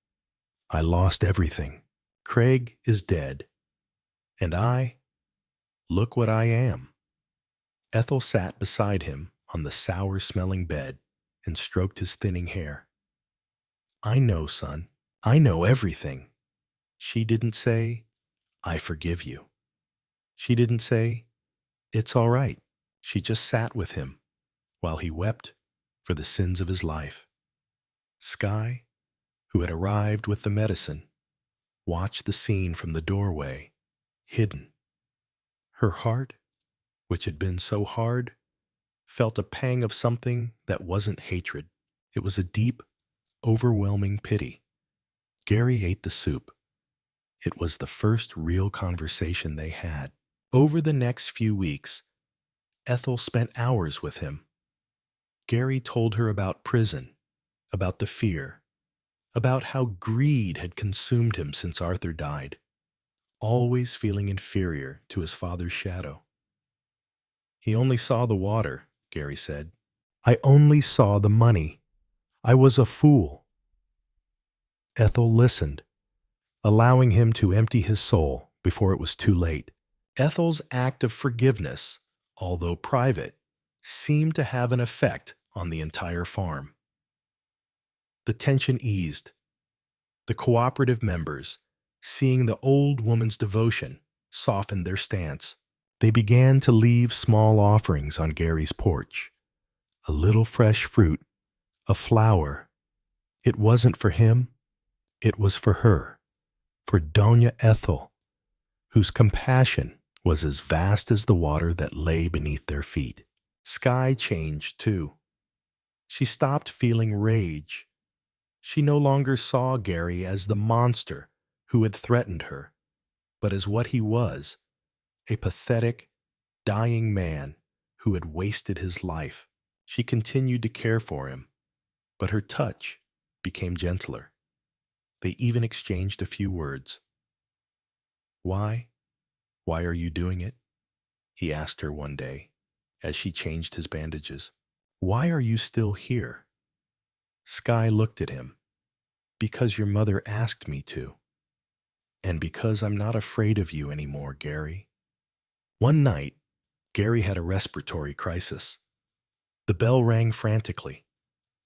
I lost everything. Craig is dead. And look what I am." Ethel sat beside him on the sour-smelling bed and stroked his thinning hair. "I know, son. I know everything." She didn't say, "I forgive you." She didn't say, "It's all right." She just sat with him while he wept for the sins of his life. Sky, who had arrived with the medicine, watched the scene from the doorway, hidden. Her heart, which had been so hard, felt a pang of something that wasn't hatred. It was a deep, overwhelming pity. Gary ate the soup. It was the first real conversation they had. Over the next few weeks, Ethel spent hours with him. Gary told her about prison, about the fear, about how greed had consumed him since Arthur died, always feeling inferior to his father's shadow. "He only saw the water," Gary said. "I only saw the money. I was a fool." Ethel listened, allowing him to empty his soul before it was too late. Ethel's act of forgiveness, although private, seemed to have an effect on the entire farm. The tension eased. The cooperative members, seeing the old woman's devotion, softened their stance. They began to leave small offerings on Gary's porch. A little fresh fruit, a flower. It wasn't for him, it was for her, for Doña Ethel, whose compassion was as vast as the water that lay beneath their feet. Sky changed, too. She stopped feeling rage. She no longer saw Gary as the monster who had threatened her, but as what he was, a pathetic, dying man who had wasted his life. She continued to care for him, but her touch became gentler. They even exchanged a few words. "Why? Why are you doing it?" he asked her one day as she changed his bandages. "Why are you still here?" Sky looked at him. "Because your mother asked me to. And because I'm not afraid of you anymore, Gary." One night, Gary had a respiratory crisis. The bell rang frantically.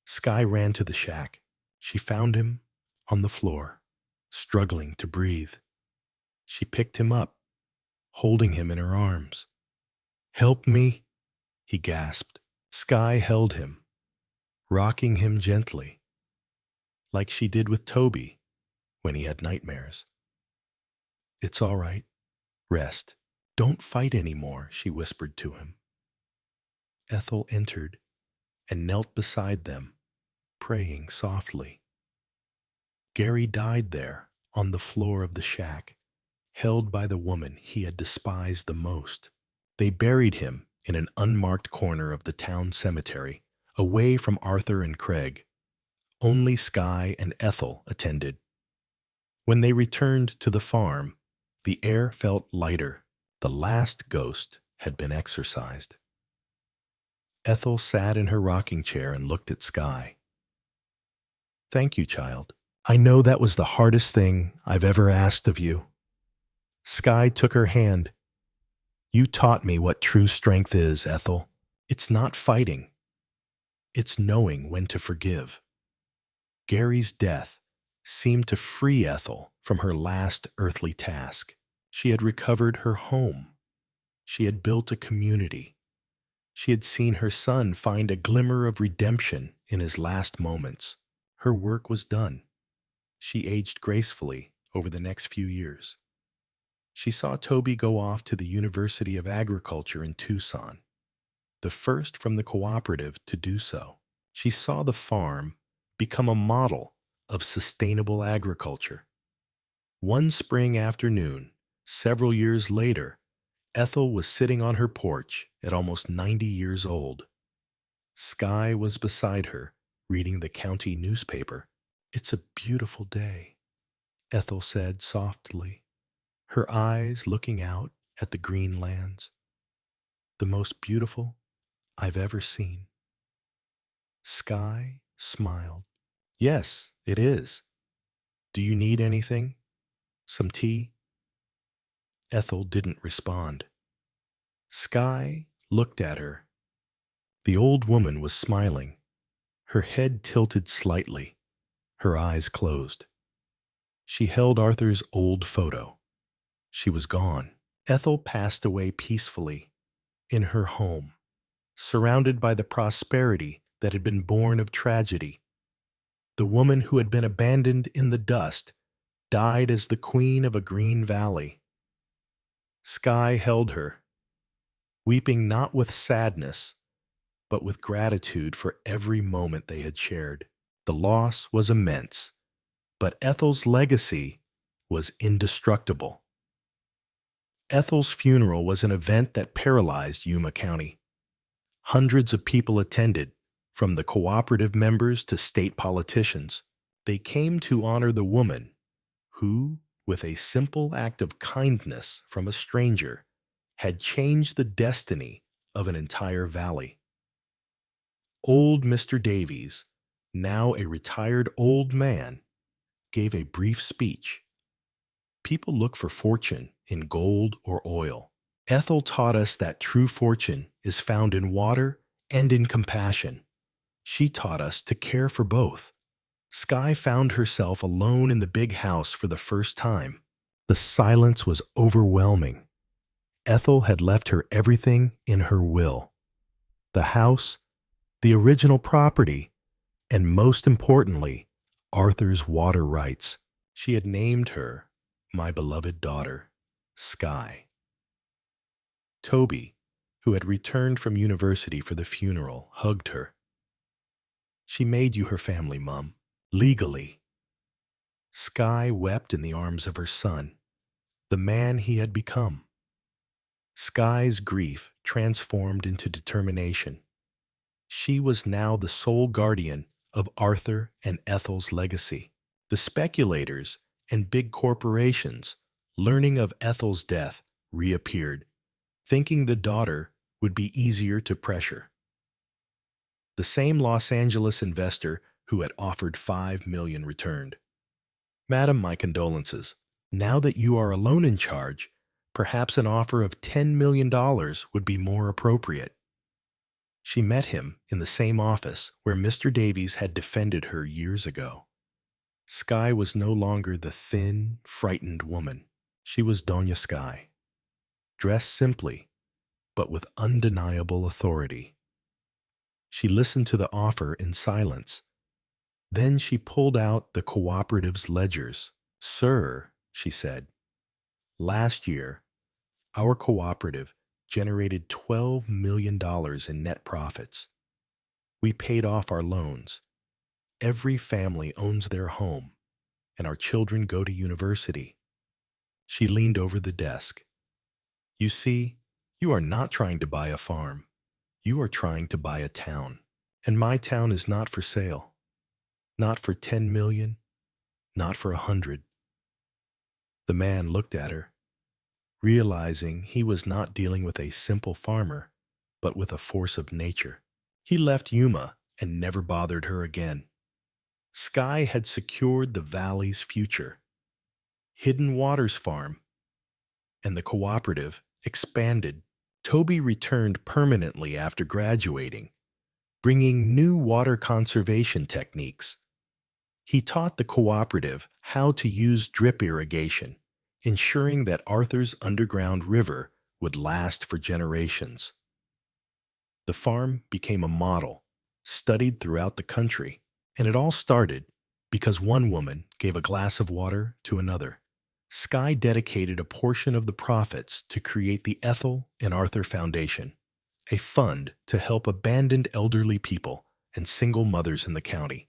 Sky ran to the shack. She found him on the floor, struggling to breathe. She picked him up, holding him in her arms. "Help me," he gasped. Sky held him, rocking him gently, like she did with Toby when he had nightmares. "It's all right. Rest. Don't fight anymore," she whispered to him. Ethel entered and knelt beside them, praying softly. Gary died there on the floor of the shack, held by the woman he had despised the most. They buried him in an unmarked corner of the town cemetery, away from Arthur and Craig. Only Sky and Ethel attended. When they returned to the farm, The air felt lighter. The last ghost had been exorcised. Ethel sat in her rocking chair and looked at Sky. "Thank you, child. I know that was the hardest thing I've ever asked of you." Sky took her hand. "You taught me what true strength is, Ethel. It's not fighting. It's knowing when to forgive." Gary's death seemed to free Ethel from her last earthly task. She had recovered her home. She had built a community. She had seen her son find a glimmer of redemption in his last moments. Her work was done. She aged gracefully over the next few years. She saw Toby go off to the University of Agriculture in Tucson, the first from the cooperative to do so. She saw the farm become a model of sustainable agriculture. One spring afternoon, several years later, Ethel was sitting on her porch at almost 90 years old. Sky was beside her, reading the county newspaper. "It's a beautiful day," Ethel said softly, her eyes looking out at the green lands. "The most beautiful I've ever seen." Sky smiled. "Yes, it is. Do you need anything? Some tea?" Ethel didn't respond. Sky looked at her. The old woman was smiling, her head tilted slightly, her eyes closed. She held Arthur's old photo. She was gone. Ethel passed away peacefully in her home, surrounded by the prosperity that had been born of tragedy. The woman who had been abandoned in the dust died as the queen of a green valley. Sky held her, weeping not with sadness, but with gratitude for every moment they had shared. The loss was immense, but Ethel's legacy was indestructible. Ethel's funeral was an event that paralyzed Yuma County. Hundreds of people attended, from the cooperative members to state politicians. They came to honor the woman who, with a simple act of kindness from a stranger, had changed the destiny of an entire valley. Old Mr. Davies, now a retired old man, gave a brief speech. People look for fortune in gold or oil. Ethel taught us that true fortune is found in water and in compassion. She taught us to care for both. Sky found herself alone in the big house for the first time. The silence was overwhelming. Ethel had left her everything in her will: the house, the original property, and most importantly, Arthur's water rights. She had named her my beloved daughter, Sky. Toby, who had returned from university for the funeral, hugged her. "She made you her family, Mum, legally." Sky wept in the arms of her son, the man he had become. Sky's grief transformed into determination. She was now the sole guardian of Arthur and Ethel's legacy. The speculators and big corporations, learning of Ethel's death, reappeared, thinking the daughter would be easier to pressure. The same Los Angeles investor who had offered $5 million returned. "Madam, my condolences. Now that you are alone in charge, perhaps an offer of $10 million would be more appropriate." She met him in the same office where Mr. Davies had defended her years ago. Sky was no longer the thin, frightened woman. She was Doña Sky, dressed simply, but with undeniable authority. She listened to the offer in silence. Then she pulled out the cooperative's ledgers. "Sir," she said, "last year, our cooperative generated $12 million in net profits. We paid off our loans. Every family owns their home, and our children go to university." She leaned over the desk. "You see, you are not trying to buy a farm. You are trying to buy a town. And my town is not for sale. Not for 10 million, not for 100. The man looked at her. realizing he was not dealing with a simple farmer, but with a force of nature. He left Yuma and never bothered her again. Sky had secured the valley's future. Hidden Waters Farm and the cooperative expanded. Toby returned permanently after graduating, bringing new water conservation techniques. He taught the cooperative how to use drip irrigation, ensuring that Arthur's underground river would last for generations. The farm became a model, studied throughout the country, and it all started because one woman gave a glass of water to another. Sky dedicated a portion of the profits to create the Ethel and Arthur Foundation, a fund to help abandoned elderly people and single mothers in the county.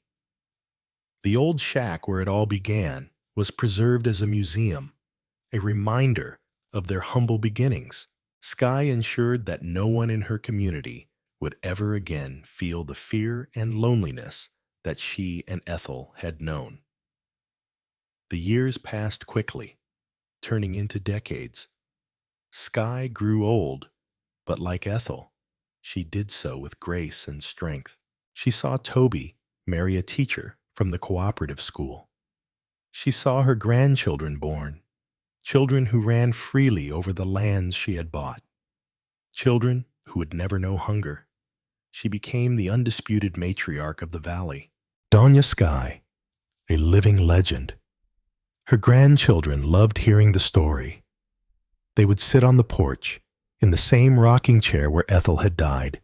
The old shack where it all began was preserved as a museum, a reminder of their humble beginnings. Sky ensured that no one in her community would ever again feel the fear and loneliness that she and Ethel had known. The years passed quickly, turning into decades. Sky grew old, but like Ethel, she did so with grace and strength. She saw Toby marry a teacher from the cooperative school. She saw her grandchildren born, children who ran freely over the lands she had bought, children who would never know hunger. She became the undisputed matriarch of the valley. Doña Sky, a living legend. Her grandchildren loved hearing the story. They would sit on the porch, in the same rocking chair where Ethel had died,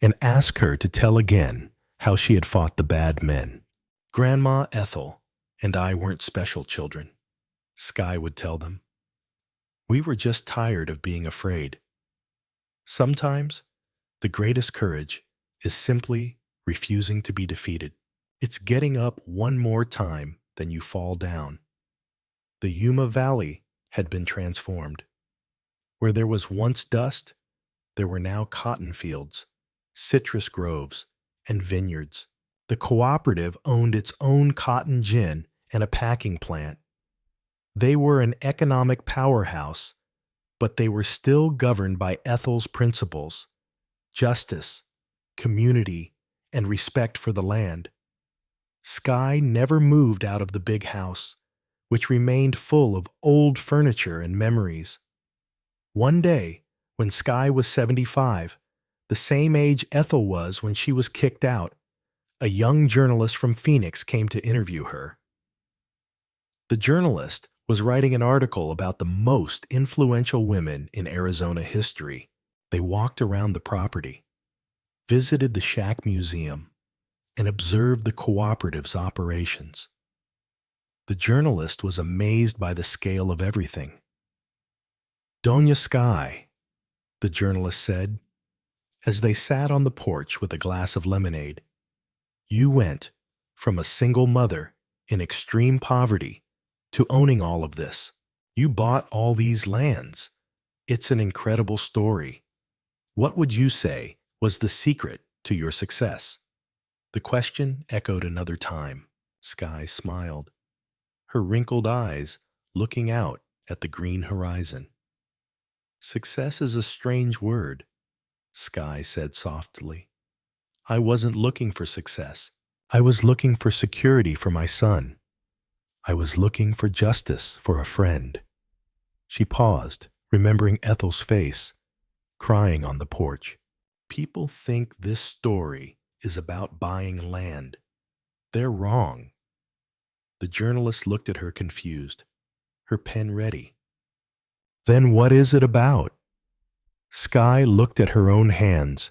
and ask her to tell again how she had fought the bad men. Grandma Ethel and I weren't special children, Sky would tell them. We were just tired of being afraid. Sometimes, the greatest courage is simply refusing to be defeated. It's getting up one more time than you fall down. The Yuma Valley had been transformed. Where there was once dust, there were now cotton fields, citrus groves, and vineyards. The cooperative owned its own cotton gin and a packing plant. They were an economic powerhouse, but they were still governed by Ethel's principles: justice, community, and respect for the land. Sky never moved out of the big house, which remained full of old furniture and memories. One day, when Sky was 75, the same age Ethel was when she was kicked out, a young journalist from Phoenix came to interview her. The journalist was writing an article about the most influential women in Arizona history. They walked around the property, visited the Shack Museum, and observed the cooperative's operations. The journalist was amazed by the scale of everything. Doña Sky, the journalist said, as they sat on the porch with a glass of lemonade, you went from a single mother in extreme poverty to owning all of this. You bought all these lands. It's an incredible story. What would you say was the secret to your success? The question echoed another time. Sky smiled, her wrinkled eyes looking out at the green horizon. Success is a strange word, Sky said softly. I wasn't looking for success. I was looking for security for my son. I was looking for justice for a friend. She paused, remembering Ethel's face, crying on the porch. People think this story is about buying land. They're wrong. The journalist looked at her confused, her pen ready. Then what is it about? Sky looked at her own hands,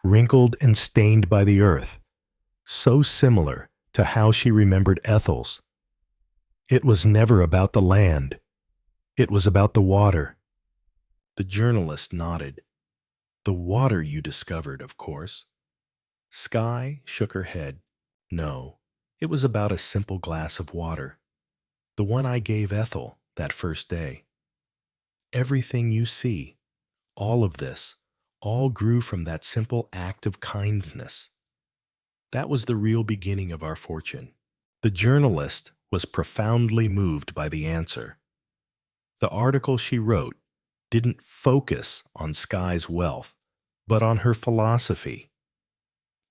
wrinkled and stained by the earth, so similar to how she remembered Ethel's. It was never about the land. It was about the water. The journalist nodded. The water you discovered, of course. Sky shook her head. No, it was about a simple glass of water, the one I gave Ethel that first day. Everything you see, all of this, all grew from that simple act of kindness. That was the real beginning of our fortune. The journalist was profoundly moved by the answer. The article she wrote didn't focus on Sky's wealth, but on her philosophy.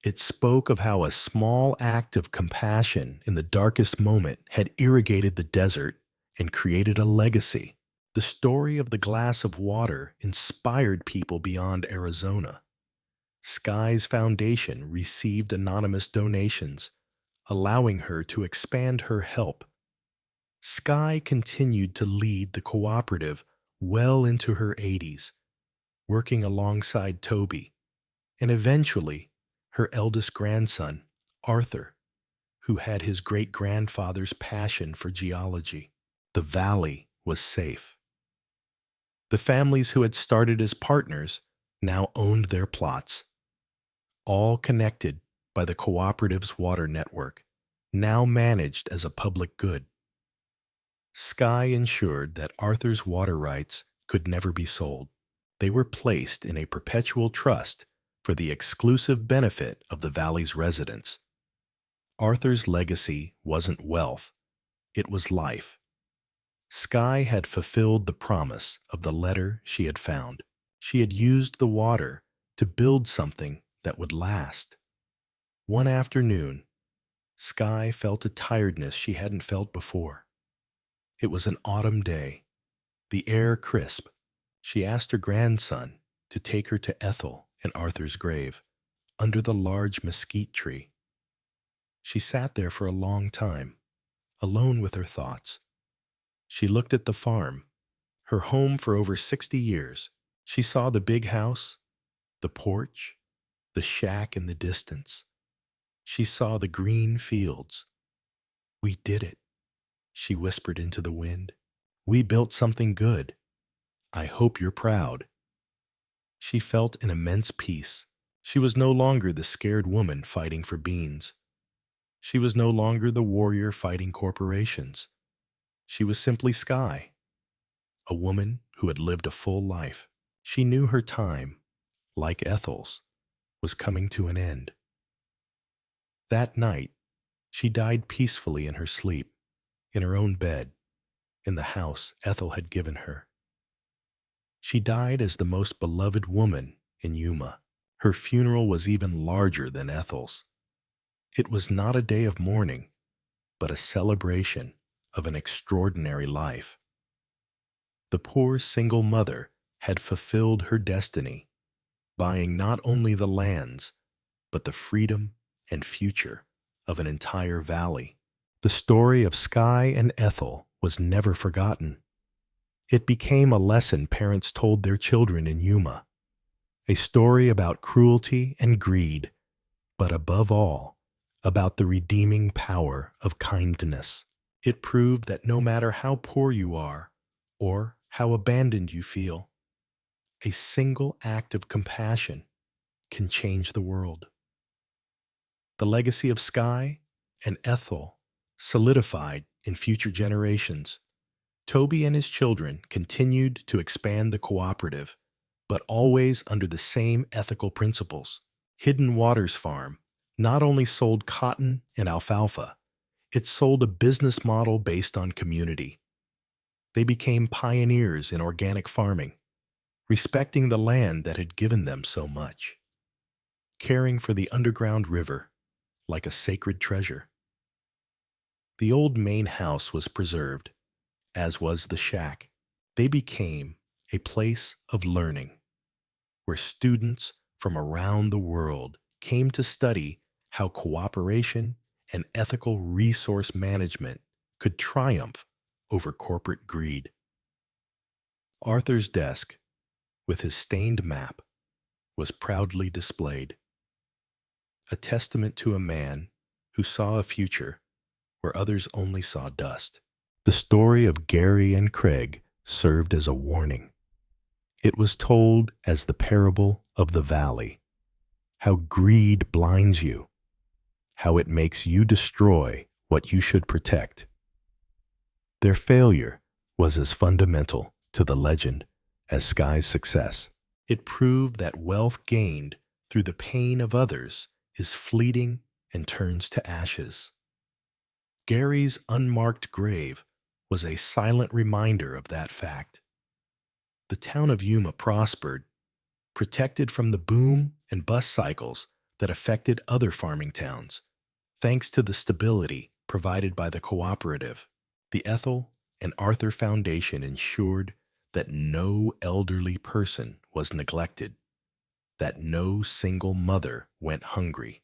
It spoke of how a small act of compassion in the darkest moment had irrigated the desert and created a legacy. The story of the glass of water inspired people beyond Arizona. Sky's foundation received anonymous donations, allowing her to expand her help. Sky continued to lead the cooperative well into her 80s, working alongside Toby, and eventually her eldest grandson, Arthur, who had his great-grandfather's passion for geology. The valley was safe. The families who had started as partners now owned their plots, all connected by the cooperative's water network, now managed as a public good. Sky ensured that Arthur's water rights could never be sold. They were placed in a perpetual trust for the exclusive benefit of the valley's residents. Arthur's legacy wasn't wealth, it was life. Sky had fulfilled the promise of the letter she had found. She had used the water to build something that would last. One afternoon, Sky felt a tiredness she hadn't felt before. It was an autumn day, the air crisp. She asked her grandson to take her to Ethel and Arthur's grave, under the large mesquite tree. She sat there for a long time, alone with her thoughts. She looked at the farm, her home for over 60 years. She saw the big house, the porch, the shack in the distance. She saw the green fields. "We did it," she whispered into the wind. "We built something good. I hope you're proud." She felt an immense peace. She was no longer the scared woman fighting for beans. She was no longer the warrior fighting corporations. She was simply Sky, a woman who had lived a full life. She knew her time, like Ethel's, was coming to an end. That night, she died peacefully in her sleep, in her own bed, in the house Ethel had given her. She died as the most beloved woman in Yuma. Her funeral was even larger than Ethel's. It was not a day of mourning, but a celebration of an extraordinary life. The poor single mother had fulfilled her destiny, buying not only the lands, but the freedom and future of an entire valley. The story of Sky and Ethel was never forgotten. It became a lesson parents told their children in Yuma, a story about cruelty and greed, but above all, about the redeeming power of kindness. It proved that no matter how poor you are, or how abandoned you feel, a single act of compassion can change the world. The legacy of Sky and Ethel solidified in future generations. Toby and his children continued to expand the cooperative, but always under the same ethical principles. Hidden Waters Farm not only sold cotton and alfalfa, it sold a business model based on community. They became pioneers in organic farming, respecting the land that had given them so much, caring for the underground river like a sacred treasure. The old main house was preserved, as was the shack. They became a place of learning, where students from around the world came to study how cooperation and ethical resource management could triumph over corporate greed. Arthur's desk, with his stained map, was proudly displayed, a testament to a man who saw a future where others only saw dust. The story of Gary and Craig served as a warning. It was told as the parable of the valley, how greed blinds you, how it makes you destroy what you should protect. Their failure was as fundamental to the legend as Sky's success. It proved that wealth gained through the pain of others is fleeting and turns to ashes. Gary's unmarked grave was a silent reminder of that fact. The town of Yuma prospered, protected from the boom and bust cycles that affected other farming towns, thanks to the stability provided by the cooperative. The Ethel and Arthur Foundation ensured that no elderly person was neglected, that no single mother went hungry.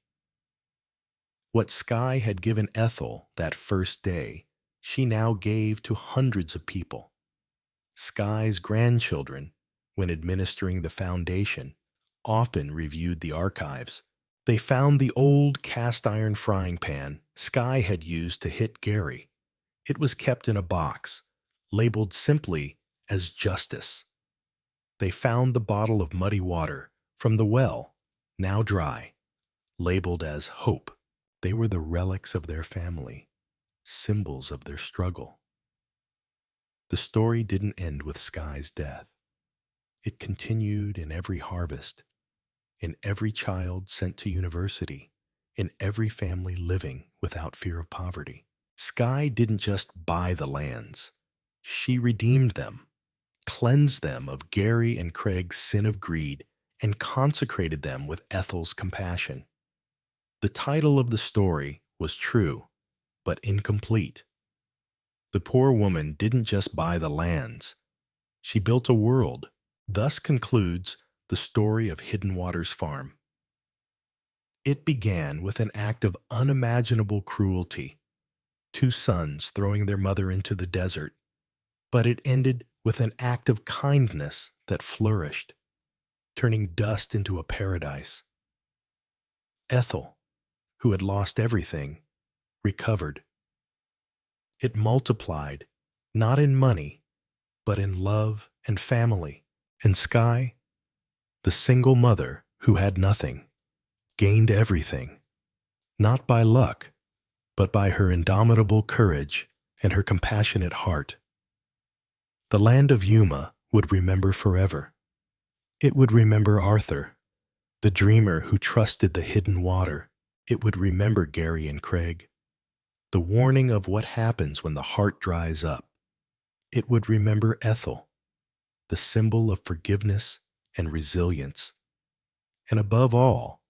What Sky had given Ethel that first day, she now gave to hundreds of people. Sky's grandchildren, when administering the foundation, often reviewed the archives. They found the old cast iron frying pan Sky had used to hit Gary. It was kept in a box, labeled simply as Justice. They found the bottle of muddy water from the well, now dry, labeled as Hope. They were the relics of their family, symbols of their struggle. The story didn't end with Sky's death. It continued in every harvest, in every child sent to university, in every family living without fear of poverty. Sky didn't just buy the lands. She redeemed them, cleansed them of Gary and Craig's sin of greed, and consecrated them with Ethel's compassion. The title of the story was true, but incomplete. The poor woman didn't just buy the lands. She built a world. Thus concludes the story of Hidden Waters Farm. It began with an act of unimaginable cruelty, two sons throwing their mother into the desert, but it ended with an act of kindness that flourished, turning dust into a paradise. Ethel, who had lost everything, recovered. It multiplied, not in money, but in love and family. And Sky, the single mother who had nothing, gained everything, not by luck, but by her indomitable courage and her compassionate heart. The land of Yuma would remember forever. It would remember Arthur, the dreamer who trusted the hidden water. It would remember Gary and Craig, the warning of what happens when the heart dries up. It would remember Ethel, the symbol of forgiveness and resilience. And above all,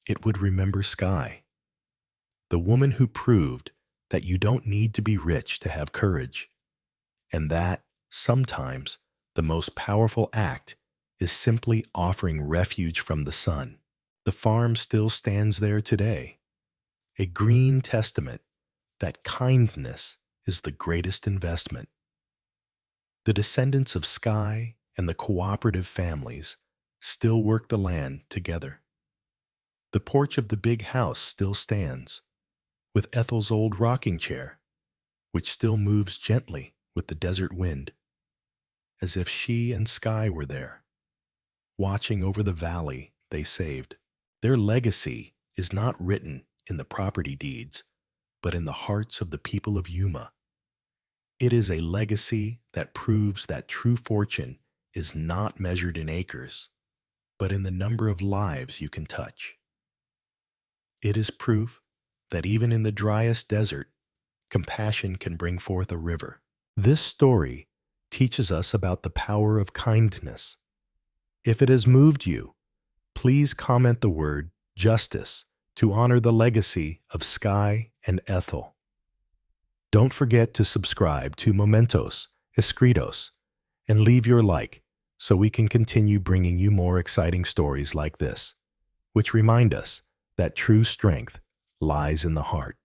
it would remember Sky, the woman who proved that you don't need to be rich to have courage, and that, sometimes, the most powerful act is simply offering refuge from the sun. The farm still stands there today, a green testament that kindness is the greatest investment. The descendants of Sky and the cooperative families still work the land together. The porch of the big house still stands, with Ethel's old rocking chair, which still moves gently with the desert wind, as if she and Sky were there, watching over the valley they saved. Their legacy is not written in the property deeds, but in the hearts of the people of Yuma. It is a legacy that proves that true fortune is not measured in acres, but in the number of lives you can touch. It is proof that even in the driest desert, compassion can bring forth a river. This story teaches us about the power of kindness. If it has moved you, please comment the word justice to honor the legacy of Sky and Ethel. Don't forget to subscribe to Momentos Escritos and leave your like so we can continue bringing you more exciting stories like this, which remind us that true strength lies in the heart.